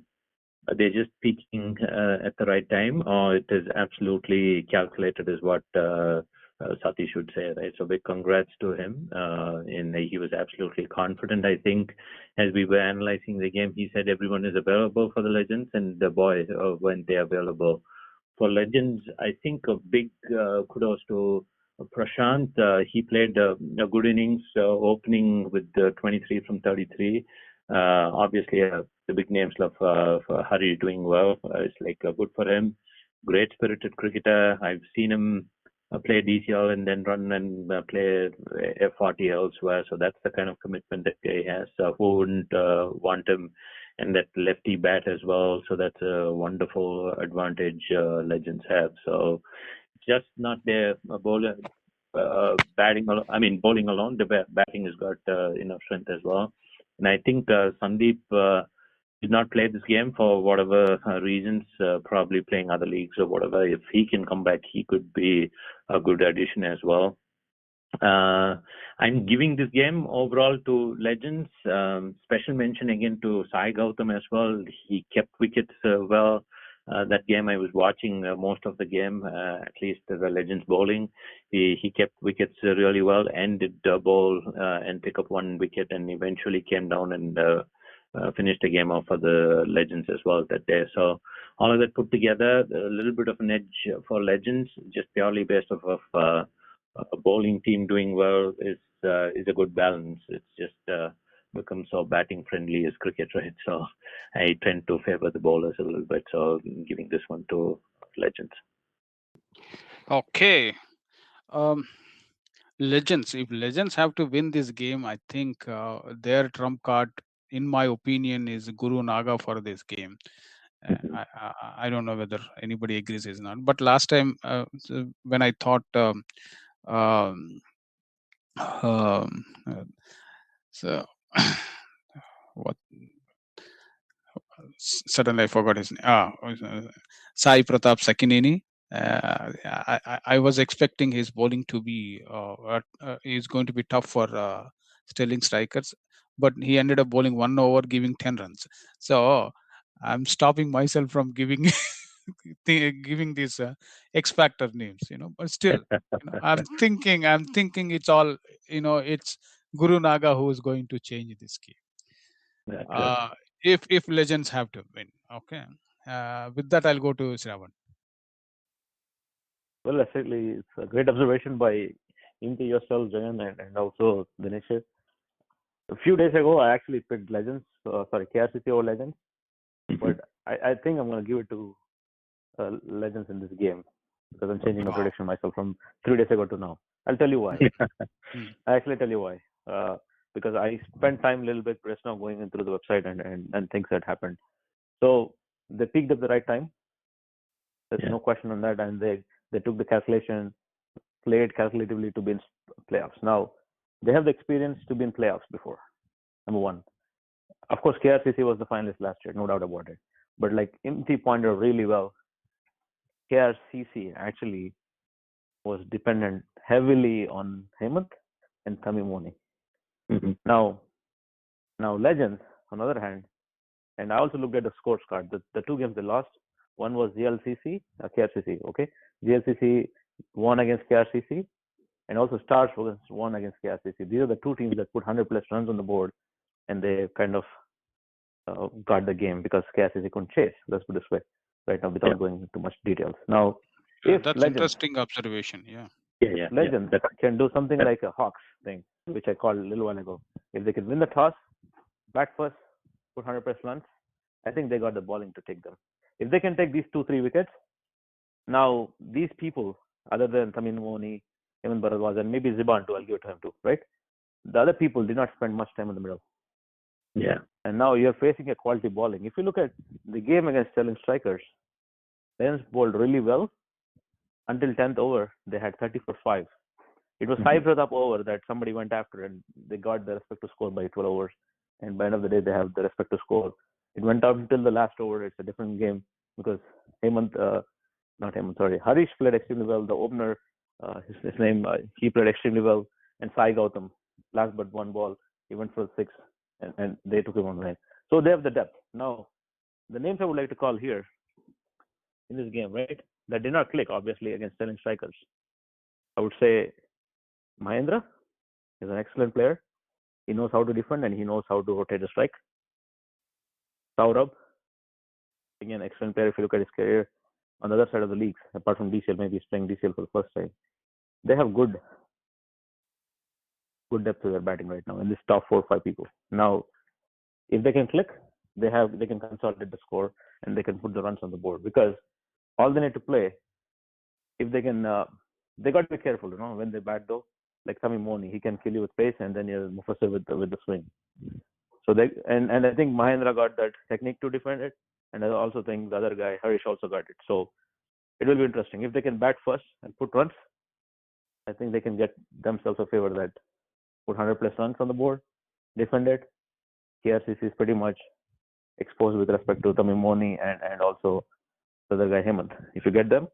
[SPEAKER 2] just peaking at the right time, or it is absolutely calculated, is what Satish would say, right? So big congrats to him. And he was absolutely confident. I think as we were analyzing the game, he said everyone is available for the Legends, and the boys when they're available for Legends. I think a big kudos to Prashant. He played a good innings, opening with 23 from 33. Obviously, the big names of Hari doing well. It's like good for him. Great spirited cricketer. I've seen him play DCL and then run and play F40 elsewhere. So that's the kind of commitment that guy has. Who wouldn't want him? And that lefty bat as well. So that's a wonderful advantage Legends have. So just not their bowler batting. Bowling alone. The batting has got enough strength as well. And I think Sandeep did not play this game for whatever reasons, probably playing other leagues or whatever. If he can come back, he could be a good addition as well. I'm giving this game overall to Legends. Special mention again to Sai Gautam as well. He kept wickets well. That game I was watching most of the game, at least the Legends bowling. He kept wickets really well and did bowl and pick up one wicket, and eventually came down and finished the game off for the Legends as well that day. So all of that put together, a little bit of an edge for Legends, just purely based off of a bowling team doing well is a good balance. It's just become so batting friendly as cricket, right? So I tend to favor the bowlers a little bit. So I'm giving this one to Legends.
[SPEAKER 1] Okay. Legends. If Legends have to win this game, I think their trump card, in my opinion, is Guru Naga for this game. I don't know whether anybody agrees or not. But last time, when I thought, um, so what? Suddenly I forgot his name. Sai Pratap Sakinini. I was expecting his bowling to be is going to be tough for Sterling strikers, but he ended up bowling 1 over, giving 10 runs. So I'm stopping myself from giving giving these X factor names, But still, I'm thinking it's all, it's Guru Naga who is going to change this game. If Legends have to win, okay. With that, I'll go to Sravan.
[SPEAKER 4] Well, actually, it's a great observation by Imti yourself, Jayan, and also Dinesh. A few days ago, I actually picked Legends, KRCC over Legends, but I think I'm going to give it to Legends in this game because I'm changing my prediction myself from 3 days ago to now. I'll tell you why. I actually tell you why. Because I spent time a little bit just now going in through the website and things that happened. So they peaked at the right time. There's no question on that, and they took the calculation, played calculatively to be in playoffs. Now they have the experience to be in playoffs before. Number one, of course, KRCC was the finalist last year, no doubt about it. But like Imti pointed out really well, KRCC actually was dependent heavily on Hemant and Tamimoni. Now Legends, on the other hand, and I also looked at the scores card. The two games they lost, one was KRCC, okay? GLCC won against KRCC, and also Stars won against KRCC. These are the two teams that put 100 plus runs on the board, and they kind of got the game because KRCC couldn't chase. Let's put it this way, right now, without going into much details. Now, if
[SPEAKER 1] that's
[SPEAKER 4] Legends,
[SPEAKER 1] interesting observation.
[SPEAKER 4] Legends can do something like a Hawks thing, which I called a little while ago. If they can win the toss, bat first, put 100 plus runs, I think they got the bowling to take them. If they can take these 2-3 wickets, now these people, other than Tamim Moni, Hemant Bharadwaj, and maybe Ziban too, I'll give it to him too, right? The other people did not spend much time in the middle.
[SPEAKER 2] Yeah.
[SPEAKER 4] And now you're facing a quality bowling. If you look at the game against Sterling strikers, Lions bowled really well until 10th over. They had 30 for 5. It was Sai Pratap over that somebody went after, and they got the respect to score by 12 overs. And by the end of the day, they have the respect to score. It went out until the last over. It's a different game because Harish played extremely well. The opener, his name, he played extremely well. And Sai Gautam, last but one ball, he went for 6 and they took him on the line. So they have the depth. Now, the names I would like to call here in this game, right, that did not click, obviously, against sterling strikers. I would say Mahendra is an excellent player. He knows how to defend and he knows how to rotate a strike. Saurabh, again, excellent player if you look at his career. On the other side of the leagues, apart from DCL, maybe he's playing DCL for the first time. They have good depth to their batting right now in this top 4 or 5 people. Now, if they can click, they can consolidate the score and they can put the runs on the board, because all they need to play, if they can, they got to be careful, when they bat though. Like Sami Moni, he can kill you with pace, and then you have Mufassir with the swing. So and I think Mahendra got that technique to defend it, and I also think the other guy Harish also got it. So it will be interesting if they can bat first and put runs. I think they can get themselves a favor that put 100 plus runs on the board, defend it. KRCC is pretty much exposed with respect to Tamim Moni and also the other guy Hemant. If you get them,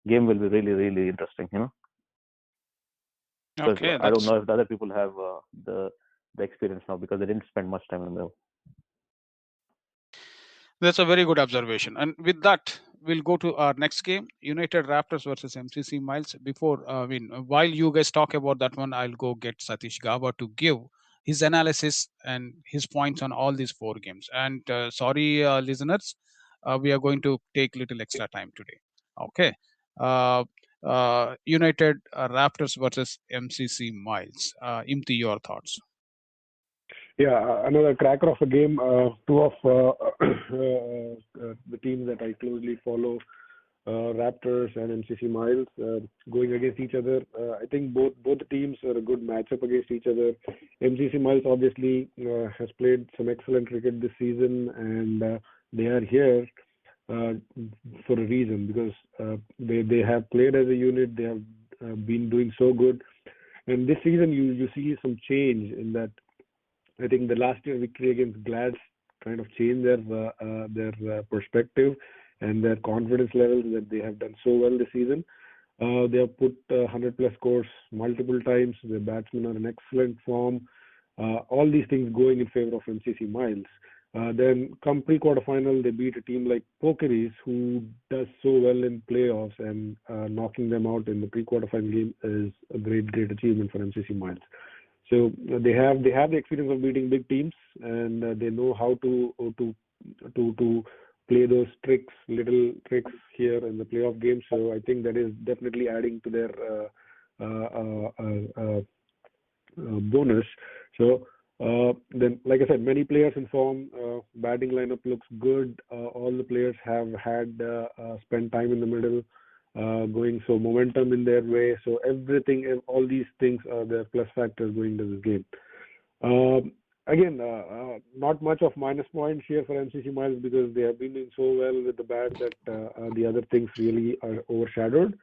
[SPEAKER 4] game will be really, really interesting, Because
[SPEAKER 1] Okay,
[SPEAKER 4] I don't know if the other people have the experience now, because they didn't spend much time in the middle.
[SPEAKER 1] that's a very good observation. And with that, we'll go to our next game, United Raptors versus MCC Miles. While you guys talk about that one, I'll go get Satish Gaba to give his analysis and his points on all these 4 games. And sorry, listeners, we are going to take little extra time today. Okay. United Raptors versus MCC Miles. Imti, your thoughts?
[SPEAKER 3] Yeah, another cracker of a game. Two of the teams that I closely follow, Raptors and MCC Miles, going against each other. I think both the teams are a good matchup against each other. MCC Miles obviously has played some excellent cricket this season, and they are here for a reason, because they have played as a unit. They have been doing so good, and this season you see some change in that. I think the last year victory against Glads kind of changed their perspective and their confidence levels, that they have done so well this season. They have put 100 plus scores multiple times. Their batsmen are in excellent form. All these things going in favor of MCC Miles. Then come pre-quarterfinal, they beat a team like Pokeries, who does so well in playoffs, and knocking them out in the pre-quarterfinal game is a great achievement for MCC Miles. So they have the experience of beating big teams, and they know how to play those little tricks here in the playoff game. So I think that is definitely adding to their bonus. So then, like I said, many players in form. Batting lineup looks good. All the players have had spent time in the middle. Going so momentum in their way, so everything, all these things are their plus factors going into this game. Again, not much of minus points here for MCC Miles, because they have been doing so well with the bat that the other things really are overshadowed.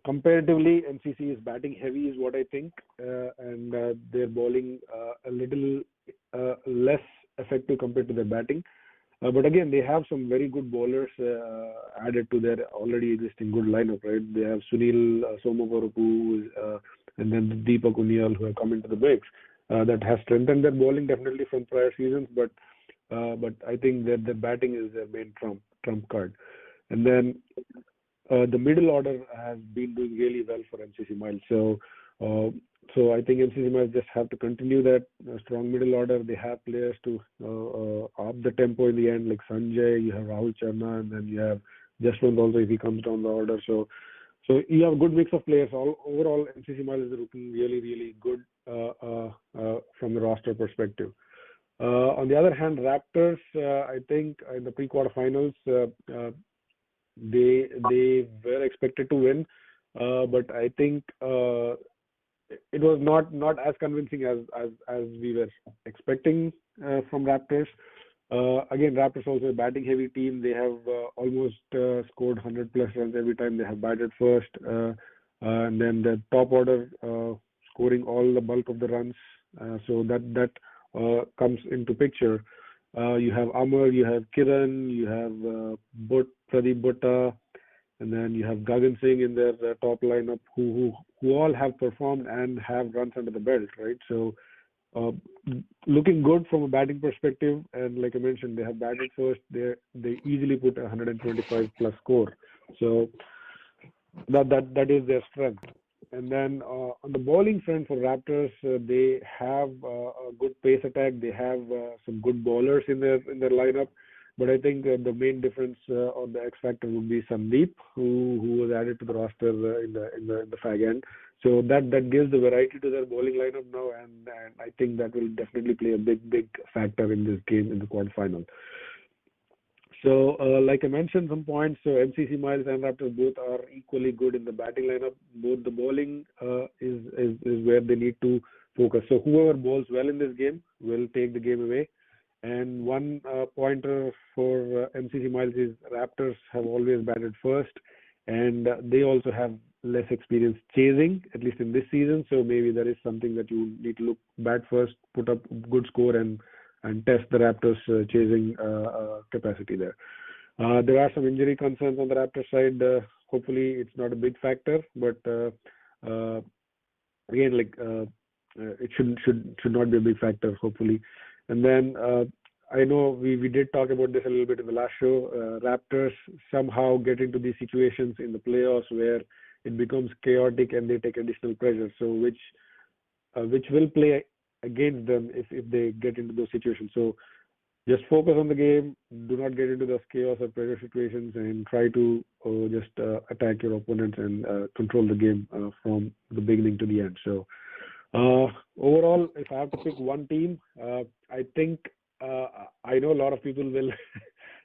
[SPEAKER 3] Comparatively, MCC is batting heavy, is what I think, and their bowling a little less effective compared to their batting. But again, they have some very good bowlers added to their already existing good lineup, right? They have Sunil Somagorapu, and then Deepak Uniyal, who have come into the mix. That has strengthened their bowling definitely from prior seasons, but I think that the batting is their main trump card. And then the middle order has been doing really well for MCC Miles. So I think MCC Miles just have to continue that strong middle order. They have players to up the tempo in the end, like Sanjay, you have Rahul Charna, and then you have Jaswant also if he comes down the order. So you have a good mix of players. Overall, MCC Miles is looking really, really good from the roster perspective. On the other hand, Raptors, I think in the pre-quarterfinals, they were expected to win, but I think it was not as convincing as we were expecting from Raptors. Again, Raptors also a batting heavy team. They have almost scored 100 plus runs every time they have batted first, and then the top order scoring all the bulk of the runs. So that comes into picture. You have Amar, you have Kiran, you have Pradeep Butta, and then you have Gagan Singh in their top lineup, who all have performed and have runs under the belt, right? So uh, looking good from a batting perspective. And like I mentioned, they have batted first. They easily put a 125 plus score. So that is their strength. And then on the bowling front for Raptors, they have a good pace attack. They have some good bowlers in their lineup. But I think the main difference on the X factor would be Sandeep, who was added to the roster in the fag end. So that gives the variety to their bowling lineup now, and I think that will definitely play a big factor in this game in the quarterfinal. So, like I mentioned, some points. So, MCC Miles and Raptors both are equally good in the batting lineup. Both the bowling is where they need to focus. So, whoever bowls well in this game will take the game away. And one pointer for MCC Miles is Raptors have always batted first, and they also have less experience chasing, at least in this season. So maybe that is something that you need to look bat first, put up good score, and test the Raptors chasing capacity there. There are some injury concerns on the Raptors side. Hopefully, it's not a big factor, but again, it should not be a big factor. Hopefully, and then I know we did talk about this a little bit in the last show. Raptors somehow get into these situations in the playoffs where it becomes chaotic and they take additional pressure. So which will play against them if they get into those situations. So just focus on the game. Do not get into those chaos or pressure situations, and try to just attack your opponents and control the game from the beginning to the end. So overall, if I have to pick one team, I think I know a lot of people will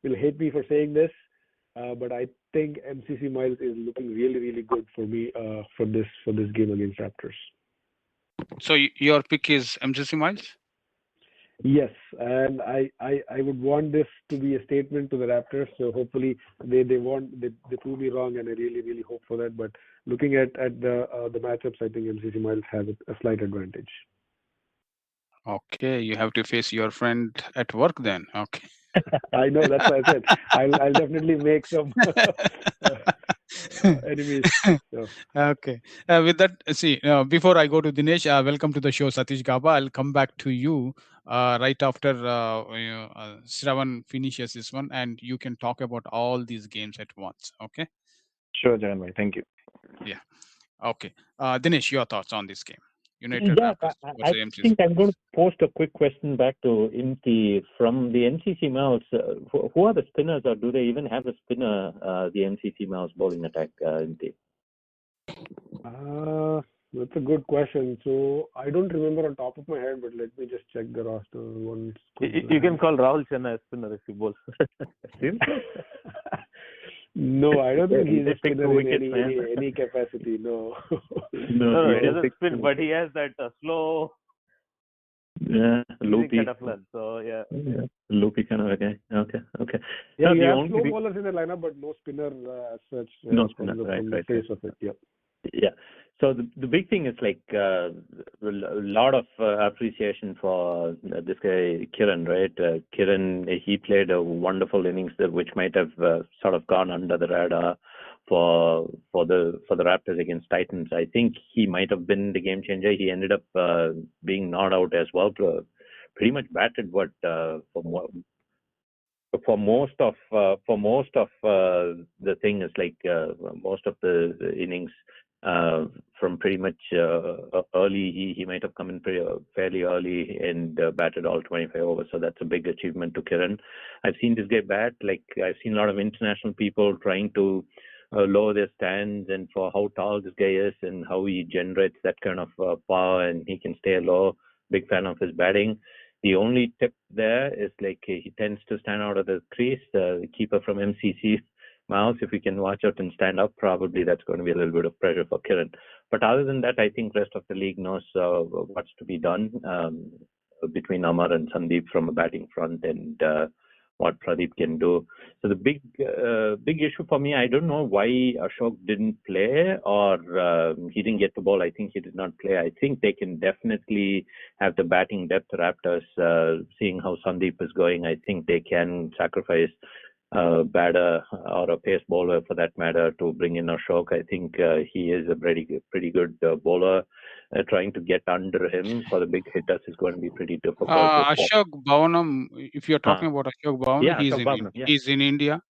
[SPEAKER 3] will hate me for saying this, but I think MCC Miles is looking really good for me for this game against Raptors.
[SPEAKER 1] So your pick is MCC Miles?
[SPEAKER 3] Yes, and I would want this to be a statement to the Raptors. So hopefully they prove me wrong, and I really hope for that. But looking at the matchups, I think MCC Miles has a slight advantage.
[SPEAKER 1] Okay, you have to face your friend at work then. Okay.
[SPEAKER 3] I know, that's why I said I'll definitely make some enemies. So.
[SPEAKER 1] Okay. With that, see, before I go to Dinesh, welcome to the show, Satish Gaba. I'll come back to you right after Sravan finishes this one, and you can talk about all these games at once. Okay.
[SPEAKER 4] Sure, Jagan bhai. Thank you.
[SPEAKER 1] Yeah. Okay. Dinesh, your thoughts on this game? United
[SPEAKER 2] Yeah,
[SPEAKER 1] Raptors
[SPEAKER 2] I
[SPEAKER 1] versus MCC.
[SPEAKER 2] think I'm going to post a quick question back to Imti from the MCC Mouse. Who are the spinners, or do they even have a spinner, the MCC Mouse bowling attack, Imti?
[SPEAKER 3] That's a good question. So I don't remember on top of my head, but let me just check the roster once.
[SPEAKER 4] You can call Rahul Channa a spinner if you bowl.
[SPEAKER 3] No, I don't think he's
[SPEAKER 4] They
[SPEAKER 3] a
[SPEAKER 4] pick
[SPEAKER 3] spinner
[SPEAKER 4] two
[SPEAKER 3] in
[SPEAKER 4] wickets,
[SPEAKER 3] any capacity. No.
[SPEAKER 4] No, he doesn't spin, but he has that slow,
[SPEAKER 2] loopy
[SPEAKER 4] kind of run. So yeah.
[SPEAKER 2] loopy kind of a guy. Okay.
[SPEAKER 3] Yeah,
[SPEAKER 2] No,
[SPEAKER 3] you
[SPEAKER 2] the
[SPEAKER 3] have
[SPEAKER 2] only
[SPEAKER 3] slow
[SPEAKER 2] big-
[SPEAKER 3] bowlers in the lineup, but no spinner as such.
[SPEAKER 2] No
[SPEAKER 3] from
[SPEAKER 2] spinner,
[SPEAKER 3] the
[SPEAKER 2] right.
[SPEAKER 3] face of it. Yeah.
[SPEAKER 2] Yeah. So the big thing is like a lot of appreciation for this guy Kiran, right? Kiran, he played a wonderful innings which might have sort of gone under the radar for the Raptors against Titans. I think he might have been the game changer. He ended up being not out as well. Pretty much batted for most of the thing is like most of the innings from pretty much early. He might have come in fairly early and batted all 25 overs. So that's a big achievement to Kiran. I've seen this guy bat. Like I've seen a lot of international people trying to lower their stands and for how tall this guy is and how he generates that kind of power and he can stay low. Big fan of his batting. The only tip there is like he tends to stand out of the crease. The keeper from MCC Mouse, if he can watch out and stand up, probably that's going to be a little bit of pressure for Kiran. But other than that, I think rest of the league knows what's to be done between Amar and Sandeep from a batting front and what Pradeep can do. So the big issue for me, I don't know why Ashok didn't play or he didn't get the ball. I think he did not play. I think they can definitely have the batting depth Raptors. Seeing how Sandeep is going, I think they can sacrifice batter or a pace bowler for that matter to bring in Ashok. I think he is a pretty good bowler. trying to get under him for the big hitters is going to be pretty difficult.
[SPEAKER 1] Ashok Bhavanam, if you're talking about Ashok Bhavanam,
[SPEAKER 2] yeah, Ashok Bhavanam, yeah.
[SPEAKER 1] he's in India.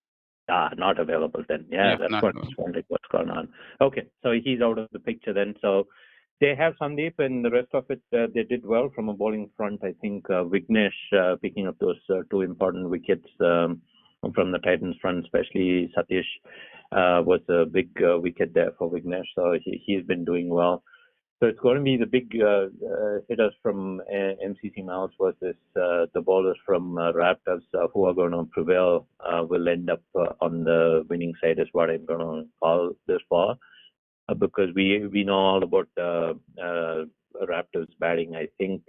[SPEAKER 2] Not available then. Yeah, that's what I was wondering what's going on. Okay, so he's out of the picture then. So they have Sandeep, and the rest of it, they did well from a bowling front. I think Vignesh picking up those two important wickets from the Titans front, especially Satish was a big wicket there for Vignesh. So he's been doing well. So it's going to be the big hitters from MCC Mouse versus the bowlers from Raptors who are going to prevail, will end up on the winning side is what I'm going to call this for. Because we know all about Raptors batting. I think,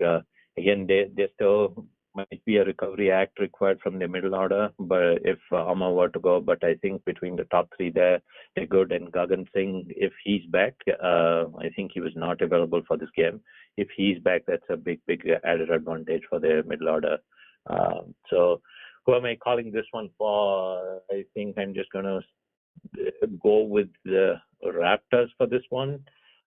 [SPEAKER 2] again, they still might be a recovery act required from the middle order, but if Amar were to go, but I think between the top three there, they're good. And Gagan Singh, if he's back, I think he was not available for this game. If he's back, that's a big added advantage for the middle order. So who am I calling this one for? I think I'm just going to go with the Raptors for this one.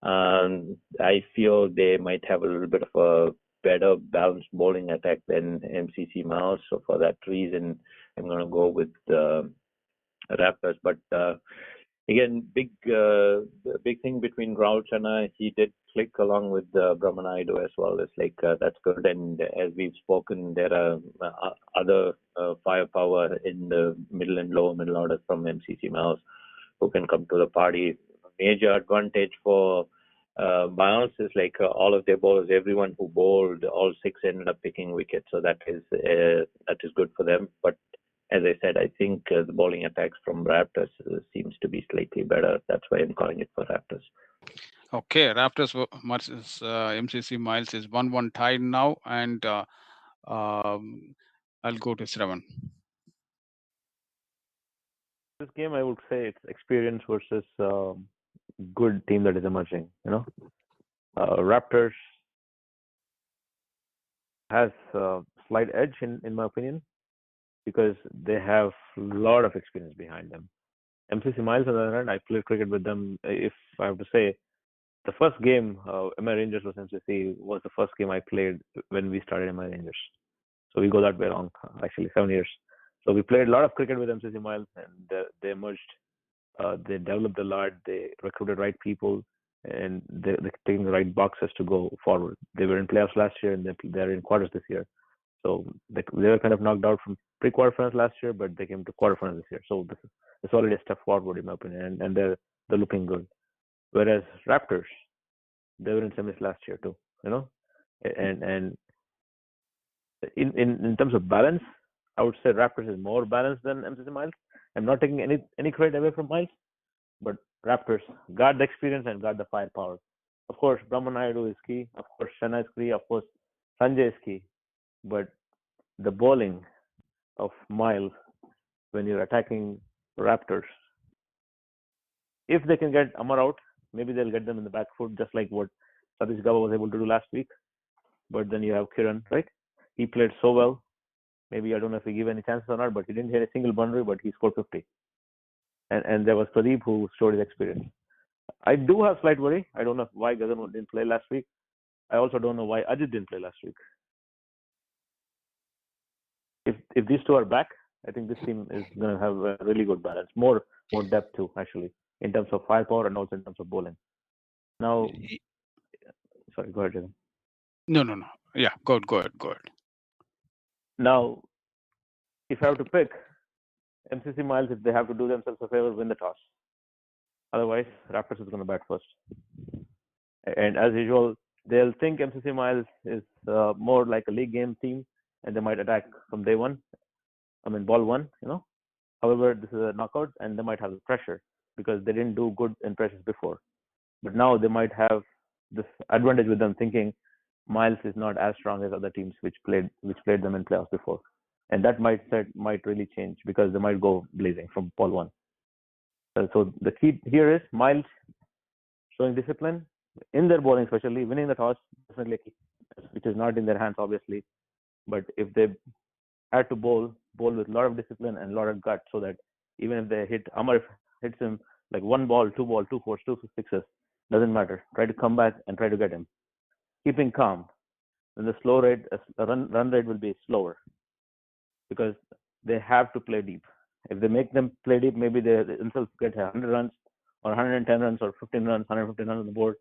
[SPEAKER 2] I feel they might have a little bit of a better balanced bowling attack than MCC Mouse. So for that reason, I'm going to go with Raptors. But again, big thing between Rahul Chana, he did click along with Brahmanaidu as well. It's like that's good. And as we've spoken, there are other firepower in the middle and lower middle order from MCC Mouse who can come to the party. Major advantage for Miles is like all of their bowlers, everyone who bowled, all six ended up picking wickets. So that is good for them. But as I said, I think the bowling attacks from Raptors seems to be slightly better. That's why I'm calling it for Raptors.
[SPEAKER 1] Okay, Raptors versus MCC Miles is 1-1 tied now, and I'll go to Sravan.
[SPEAKER 4] This game, I would say it's experience versus good team that is emerging. Raptors has a slight edge in my opinion because they have a lot of experience behind them. MCC Miles, on the other hand, I played cricket with them. If I have to say, the first game MI Rangers was MCC was the first game I played when we started MI Rangers. So we go that way long, actually 7 years. So we played a lot of cricket with MCC Miles, and they emerged. They developed a lot. They recruited right people, and they're taking the right boxes to go forward. They were in playoffs last year, and they're in quarters this year. So they were kind of knocked out from pre-quarterfinals last year, but they came to quarterfinals this year. So it's already a step forward in my opinion, and they're looking good. Whereas Raptors, they were in semis last year too, and in terms of balance, I would say Raptors is more balanced than MCC Miles. I'm not taking any credit away from Miles, but Raptors got the experience and got the firepower. Of course, Brahmanaidu is key. Of course, Shana is key. Of course, Sanjay is key. But the bowling of Miles when you're attacking Raptors, if they can get Amar out, maybe they'll get them in the back foot, just like what Satish Gaba was able to do last week. But then you have Kiran, right? He played so well. Maybe I don't know if he gave any chances or not, but he didn't hit a single boundary, but he scored 50. And there was Pradeep who showed his experience. I do have slight worry. I don't know why Gagan didn't play last week. I also don't know why Ajit didn't play last week. If these two are back, I think this team is going to have a really good balance, more depth too, actually, in terms of firepower and also in terms of bowling. Now, sorry, go ahead, Jagan.
[SPEAKER 1] No. Yeah, go ahead.
[SPEAKER 4] Now, if I have to pick, MCC Miles, if they have to do themselves a favor, win the toss. Otherwise, Raptors is going to bat first. And as usual, they'll think MCC Miles is more like a league game team, and they might attack from day one. Ball one, However, this is a knockout, and they might have the pressure because they didn't do good in pressures before. But now they might have this advantage with them, thinking Miles is not as strong as other teams which played them in playoffs before, and that might really change because they might go blazing from ball one. So the key here is Miles showing discipline in their bowling, especially winning the toss, definitely, which is not in their hands, obviously. But if they had to bowl with a lot of discipline and a lot of gut, so that even if they Amar hits him like one ball, two fours, two sixes, doesn't matter. Try to come back and try to get him. Keeping calm. Then the slow rate, run rate will be slower because they have to play deep. If they make them play deep, maybe they themselves get 100 runs or 110 runs or 15 runs, 115 runs on the board.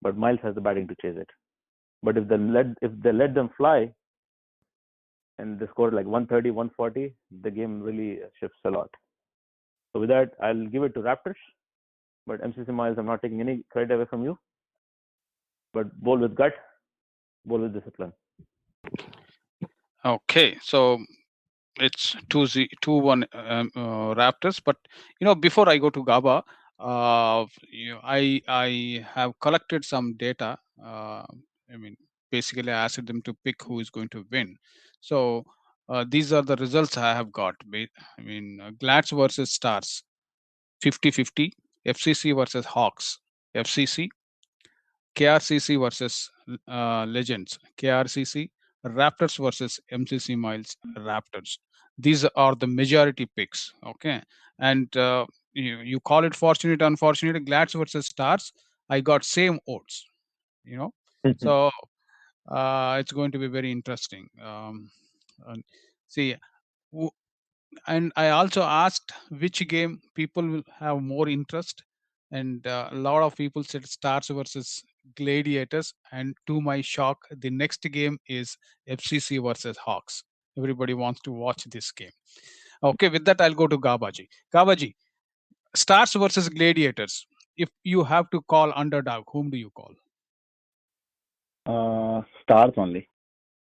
[SPEAKER 4] But Miles has the batting to chase it. But if they let them fly and they score like 130, 140, the game really shifts a lot. So with that, I'll give it to Raptors. But MCC Miles, I'm not taking any credit away from you. But bowl with gut, bowl with discipline.
[SPEAKER 1] Okay, so it's 2-1 Raptors. But before I go to Gaba, I have collected some data. I mean, basically, I asked them to pick who is going to win. So these are the results I have got. I mean, Glats versus Stars, 50-50. FCC versus Hawks, FCC. KRCC versus Legends, KRCC. Raptors versus MCC Miles, Raptors. These are the majority picks. Okay, and you call it fortunate, unfortunate. Glads versus Stars. I got same odds. So it's going to be very interesting. And see, and I also asked which game people will have more interest, and a lot of people said Stars versus Gladiators. And to my shock, the next game is FCC versus Hawks. Everybody wants to watch this game. Okay, with that, I'll go to Gabaji. Gabaji, Stars versus Gladiators. If you have to call underdog, whom do you call?
[SPEAKER 5] Stars only.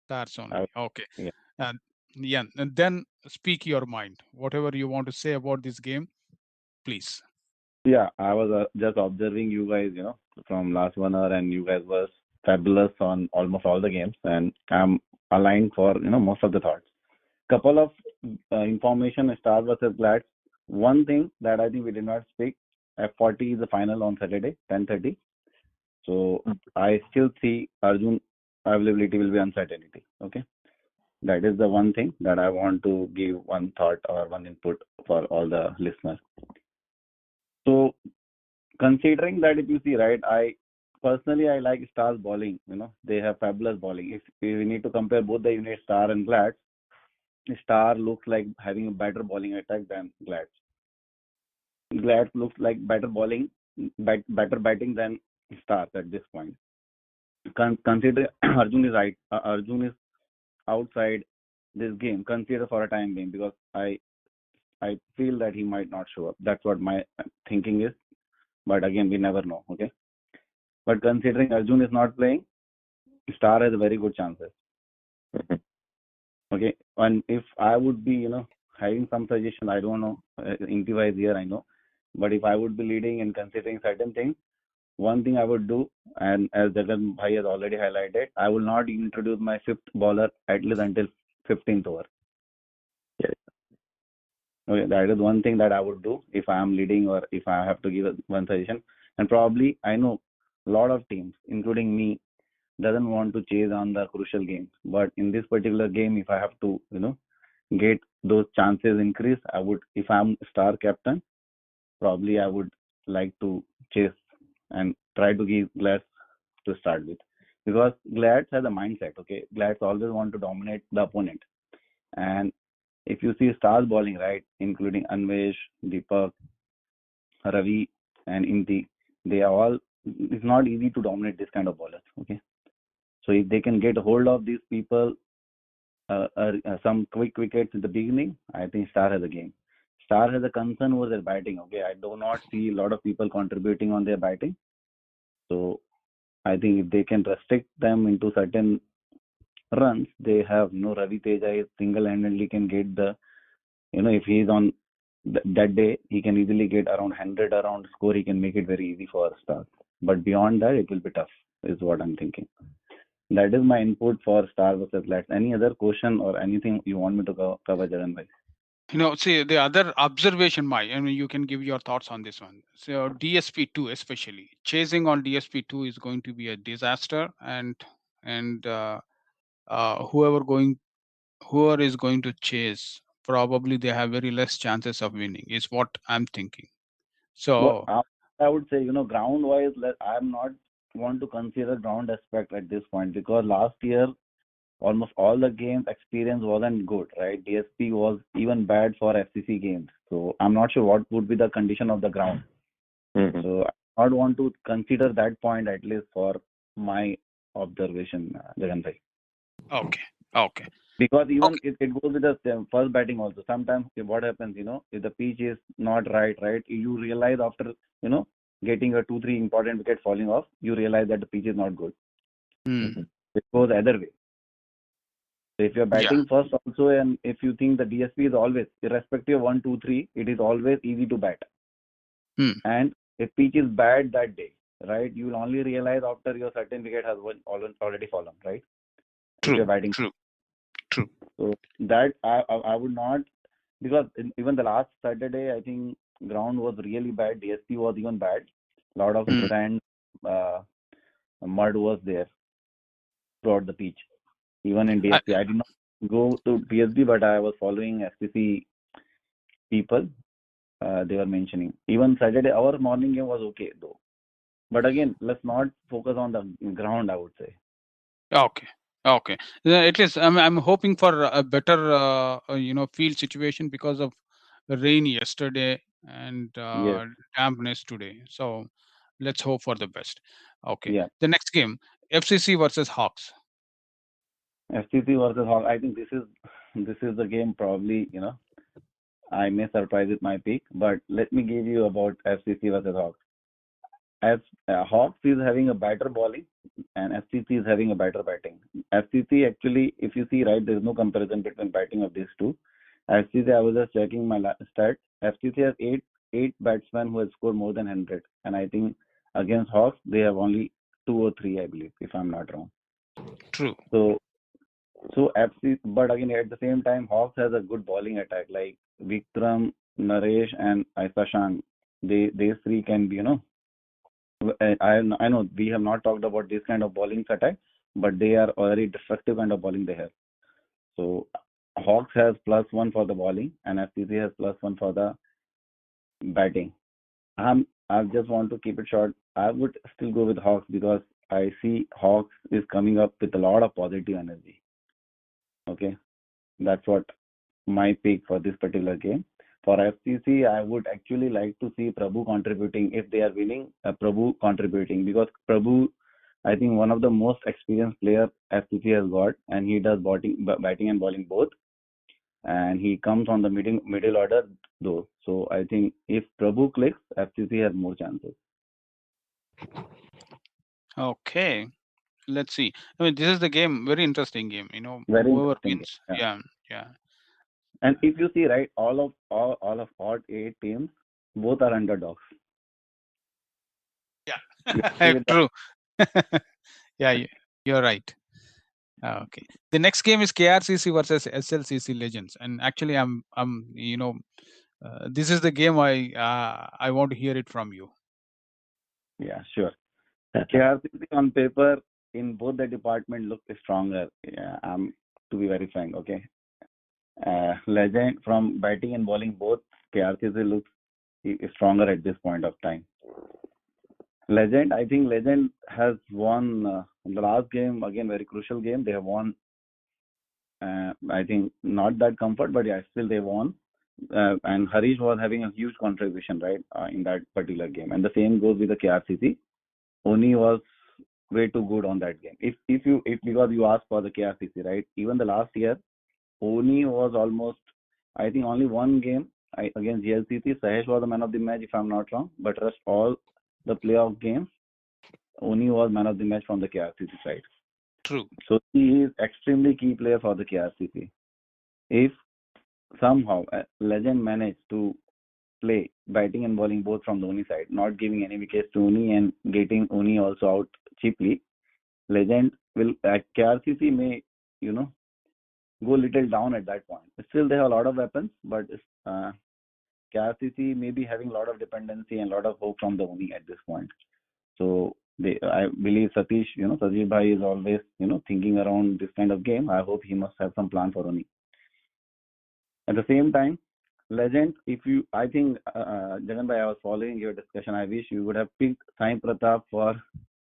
[SPEAKER 1] Stars
[SPEAKER 5] I,
[SPEAKER 1] only. Okay.
[SPEAKER 5] yeah.
[SPEAKER 1] And yeah, and then speak your mind. Whatever you want to say about this game, please.
[SPEAKER 5] Yeah, I was just observing you guys, from last 1 hour, and you guys were fabulous on almost all the games, and I'm aligned for, most of the thoughts. Couple of information, Star versus Glads. One thing that I think we did not speak, F40 is the final on Saturday, 10:30. So I still see Arjun availability will be uncertainty. Okay. That is the one thing that I want to give one thought or one input for all the listeners. So considering that, if you see, right, I personally I like Stars bowling. They have fabulous bowling. If we need to compare both the units, Star and Glad, Star looks like having a better bowling attack than Glad. Glad looks like better bowling, better batting than Stars at this point. Consider Arjun is right. Arjun is outside this game. Consider for a time being, because I feel that he might not show up. That's what my thinking is. But again, we never know. Okay. But considering Arjun is not playing, Star has very good chances. Okay. And if I would be, having some suggestion, I don't know, Imti is here, I know. But if I would be leading and considering certain things, one thing I would do, and as Jagan Bhai has already highlighted, I will not introduce my fifth bowler at least until 15th over. Okay, that is one thing that I would do if I am leading or if I have to give one suggestion. And probably I know a lot of teams, including me, doesn't want to chase on the crucial games. But in this particular game, if I have to, get those chances increase, I would. If I'm star captain, probably I would like to chase and try to give Glads to start with, because Glads has a mindset. Okay, Glads always want to dominate the opponent, and if you see stars bowling, right, including Anvesh, Deepak, Ravi, and Imti, they are all. It's not easy to dominate this kind of bowlers. Okay, so if they can get a hold of these people, some quick wickets in the beginning, I think Star has a game. Star has a concern over their batting. Okay, I do not see a lot of people contributing on their batting. So I think if they can restrict them into certain runs, they have, Ravi Teja single-handedly can get the, if he's on that day, he can easily get around 100 around score. He can make it very easy for Star. But beyond that, it will be tough, is what I'm thinking. That is my input for Star versus Lads. Any other question or anything you want me to cover, Jagan bhai?
[SPEAKER 1] See the other observation, I mean, you can give your thoughts on this one. So DSP2, especially chasing on DSP2 is going to be a disaster, and whoever is going to chase, probably they have very less chances of winning, is what I'm thinking.
[SPEAKER 5] Well,
[SPEAKER 1] So
[SPEAKER 5] I would say, ground wise, I'm not want to consider ground aspect at this point because last year almost all the games experience wasn't good, right? DSP was even bad for FCC games. So I'm not sure what would be the condition of the ground.
[SPEAKER 2] Mhm.
[SPEAKER 5] So I would want to consider that point at least for my observation, Jagan bhai.
[SPEAKER 1] Okay. Okay.
[SPEAKER 5] Because even
[SPEAKER 1] Okay.
[SPEAKER 5] it goes with the first batting also. Sometimes what happens, if the pitch is not right, you realize after, getting a 2-3 important wicket falling off, you realize that the pitch is not good.
[SPEAKER 1] Hmm.
[SPEAKER 2] Mhm.
[SPEAKER 5] It goes either way. So if you're
[SPEAKER 1] Yeah.
[SPEAKER 5] batting first also, and if you think the DSP is always, irrespective of 1, 2, 3, it is always easy to bat.
[SPEAKER 1] Hmm.
[SPEAKER 5] And if pitch is bad that day, right, you will only realize after your certain wicket has already fallen, right? If you're
[SPEAKER 1] True.
[SPEAKER 5] batting.
[SPEAKER 1] True. True.
[SPEAKER 5] So that I would not, because even the last Saturday, I think ground was really bad. DSP was even bad. A lot of
[SPEAKER 1] Hmm.
[SPEAKER 5] sand, uh, mud was there throughout the pitch. Even in
[SPEAKER 1] I,
[SPEAKER 5] DSP, I did not go to PSB, but I was following FCC people. They were mentioning. Even Saturday, our morning game was okay though. But again, let's not focus on the ground, I would say.
[SPEAKER 1] okay. Okay. At least I'm hoping for a better field situation because of rain yesterday and
[SPEAKER 5] Yes,
[SPEAKER 1] dampness today. So let's hope for the best. Okay.
[SPEAKER 5] yeah.
[SPEAKER 1] The next game, FCC versus Hawks.
[SPEAKER 5] FCC versus Hawk. I think this is the game probably, I may surprise with my pick, but let me give you about FCC versus Hawks. As Hawks is having a better bowling and FCC is having a better batting. FCC actually, if you see right, there is no comparison between batting of these two. FCC, I was just checking my stat. FCC has eight batsmen who have scored more than 100, and I think against Hawks they have only two or three, I believe, if I'm not wrong.
[SPEAKER 1] True.
[SPEAKER 5] So FC, but again at the same time, Hawks has a good bowling attack like Vikram, Naresh, and Aisashan. These three can be, I know we have not talked about this kind of bowling attack, but they are very destructive kind of bowling they have. So Hawks has +1 for the bowling, and FCC has +1 for the batting. I just want to keep it short. I would still go with Hawks because I see Hawks is coming up with a lot of positive energy. Okay, that's what my pick for this particular game. For FCC, I would actually like to see Prabhu contributing if they are winning. Prabhu contributing because Prabhu, I think one of the most experienced player FCC has got, and he does batting and bowling both, and he comes on the middle order though. So I think if Prabhu clicks, FCC has more chances.
[SPEAKER 1] Okay. Let's see. I mean, this is the game. Very interesting game.
[SPEAKER 5] Very
[SPEAKER 1] Whoever
[SPEAKER 5] interesting game.
[SPEAKER 1] wins.
[SPEAKER 5] Yeah.
[SPEAKER 1] Yeah. Yeah.
[SPEAKER 5] And if you see right, all of all 8 teams, both are underdogs. You agree
[SPEAKER 1] Yeah.
[SPEAKER 5] with that?
[SPEAKER 1] True. Yeah. You're right. Okay. The next game is KRCC versus SLCC Legends, and actually, this is the game I want to hear it from you.
[SPEAKER 5] Yeah, sure. KRCC on paper in both the department look stronger. Yeah, to be very frank. Okay, Legend from batting and bowling both KRCC looks stronger at this point of time. Legend, I think Legend has won the last game again, very crucial game. They have won. I think not that comfort, but yeah, still they won. And Harish was having a huge contribution, right, in that particular game. And the same goes with the KRCC. Oni was way too good on that game. If because you asked for the KRCC, right? Even the last year, Oni was almost, I think only one game against GLCC. Sahesh was the man of the match, if I'm not wrong. But rest all the playoff games, Oni was man of the match from the KRCC side.
[SPEAKER 1] True.
[SPEAKER 5] So he is extremely key player for the KRCC. If somehow a Legend managed to play batting and bowling both from the Oni side, not giving any wickets to Oni and getting Oni also out cheaply, Legend will KRCC may you know go little down at that point. Still, they have a lot of weapons, but KRCC may be having a lot of dependency and a lot of hope from the Oni at this point. So I believe Satish Bhai is always thinking around this kind of game. I hope he must have some plan for Oni. At the same time, Legend, if you, I think, Jagan bhai, I was following your discussion. I wish you would have picked Sai Pratap for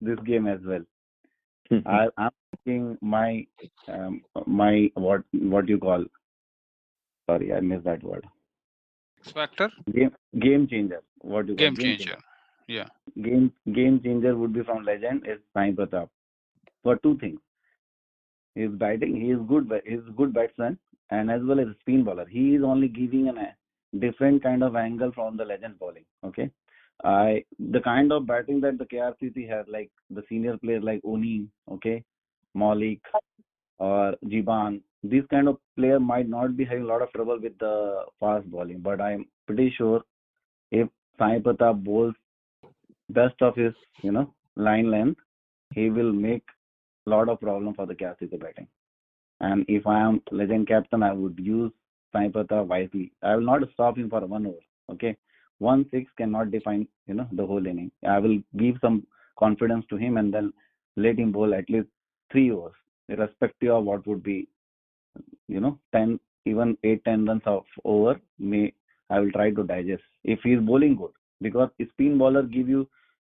[SPEAKER 5] this game as well. I'm thinking my what you call, sorry, I missed that word.
[SPEAKER 1] X Factor,
[SPEAKER 5] Game changer. What you call
[SPEAKER 1] game
[SPEAKER 5] game
[SPEAKER 1] changer.
[SPEAKER 5] changer.
[SPEAKER 1] Yeah.
[SPEAKER 5] Game changer would be from Legend is Sai Pratap for two things. His batting, he is good. He is good batsman and as well as a spin bowler. He is only giving a different kind of angle from the Legend bowling. Okay, I the kind of batting that the KRCC has, like the senior players like Oni, okay, Malik or Jiban. These kind of player might not be having a lot of trouble with the fast bowling, but I'm pretty sure if Sai Pratap bowls best of his, line length, he will make a lot of problem for the KRCC batting. And if I am legend captain, I would use Sai Pratap wisely. I will not stop him for 1 over. Okay, 1 6 cannot define the whole inning. I will give some confidence to him and then let him bowl at least 3 overs, irrespective of what would be 10, even 8 10 runs of over. May I will try to digest if he is bowling good, because spin bowler give you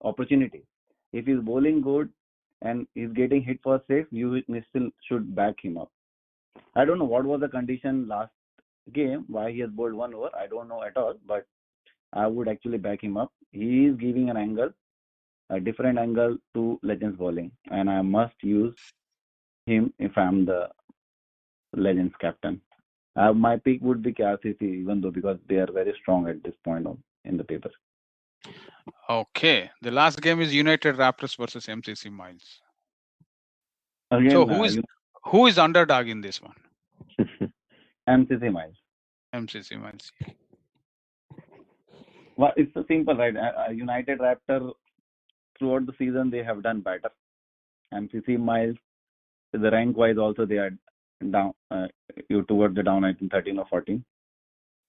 [SPEAKER 5] opportunity. If he is bowling good and is getting hit for six, you still should back him up. I don't know what was the condition last game, why he has bowled 1 over. I don't know at all, but I would actually back him up. He is giving an angle, a different angle to Legends bowling, and I must use him if I'm the Legends captain. My pick would be KRCC, even though because they are very strong at this point in the paper.
[SPEAKER 1] Okay. The last game is United Raptors versus MCC Miles. So
[SPEAKER 5] Again,
[SPEAKER 1] who is underdog in this one?
[SPEAKER 5] MCC Miles.
[SPEAKER 1] MCC Miles.
[SPEAKER 5] Well, it's a simple, right? United Raptor throughout the season they have done better. MCC Miles, the rank wise also they are down. You towards the down, I think 13 or 14,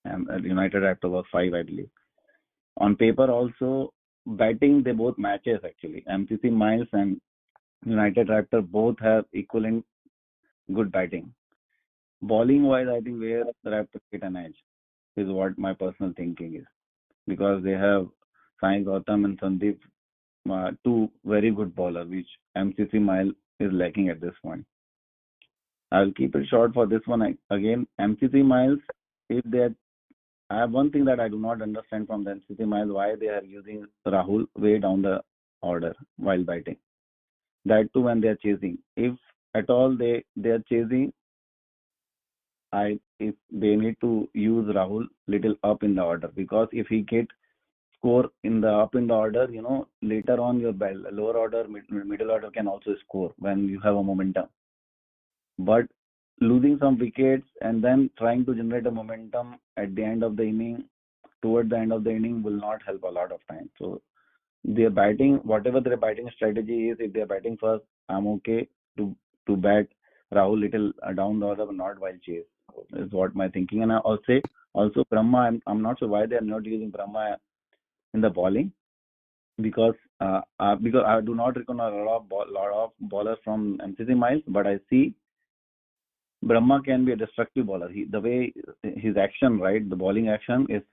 [SPEAKER 5] and United Raptor was 5, I believe. On paper also, batting they both matches actually. MCC Miles and United Raptor both have equivalent good batting. Bowling wise, I think where the Raptors get an edge is what my personal thinking is, because they have Sai Gautam and Sandeep, two very good bowlers, which MCC Mile is lacking at this point. I'll keep it short for this one. Again, MCC Miles, if they are, I have one thing that I do not understand from the MCC Miles, why they are using Rahul way down the order while batting. That too when they are chasing. If at all they are chasing, if they need to use Rahul little up in the order, because if he get score in the up in the order, later on your lower order, middle order can also score when you have a momentum. But losing some wickets and then trying to generate a momentum at the end of the inning, toward the end of the inning, will not help a lot of time. So their batting, whatever their batting strategy is, if they're batting first, I'm okay to bat Rahul little down the order, but not while chase. Is what my thinking. And I also Brahma. I'm not sure why they are not using Brahma in the bowling, because I do not recognize a lot of bowlers from MCC Miles, but I see Brahma can be a destructive bowler. The way his action, right, the bowling action is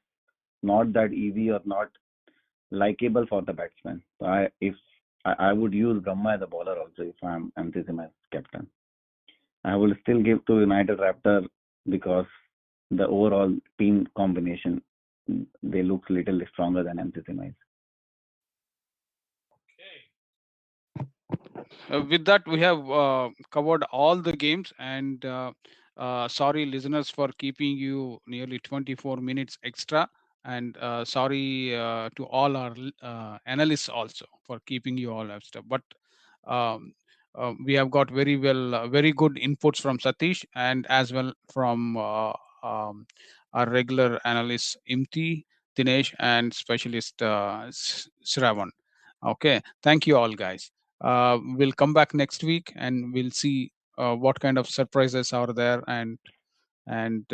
[SPEAKER 5] not that easy or not likable for the batsman. So I would use Brahma as a bowler also if I'm MCC Miles captain. I will still give to United Raptor because the overall team combination, they look little stronger than MCC Miles.
[SPEAKER 1] With that, we have covered all the games, and sorry, listeners, for keeping you nearly 24 minutes extra, and sorry to all our analysts also for keeping you all extra. But um, we have got very good inputs from Satish, and as well from our regular analysts Imti, Dinesh, and specialist Sravan. Okay, thank you all, guys. We'll come back next week and we'll see what kind of surprises are there, and you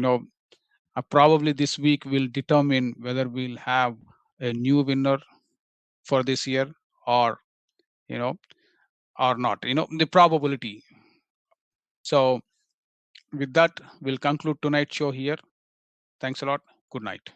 [SPEAKER 1] know probably this week will determine whether we'll have a new winner for this year, or or not, the probability. So with that, we'll conclude tonight's show here. Thanks a lot. Good night.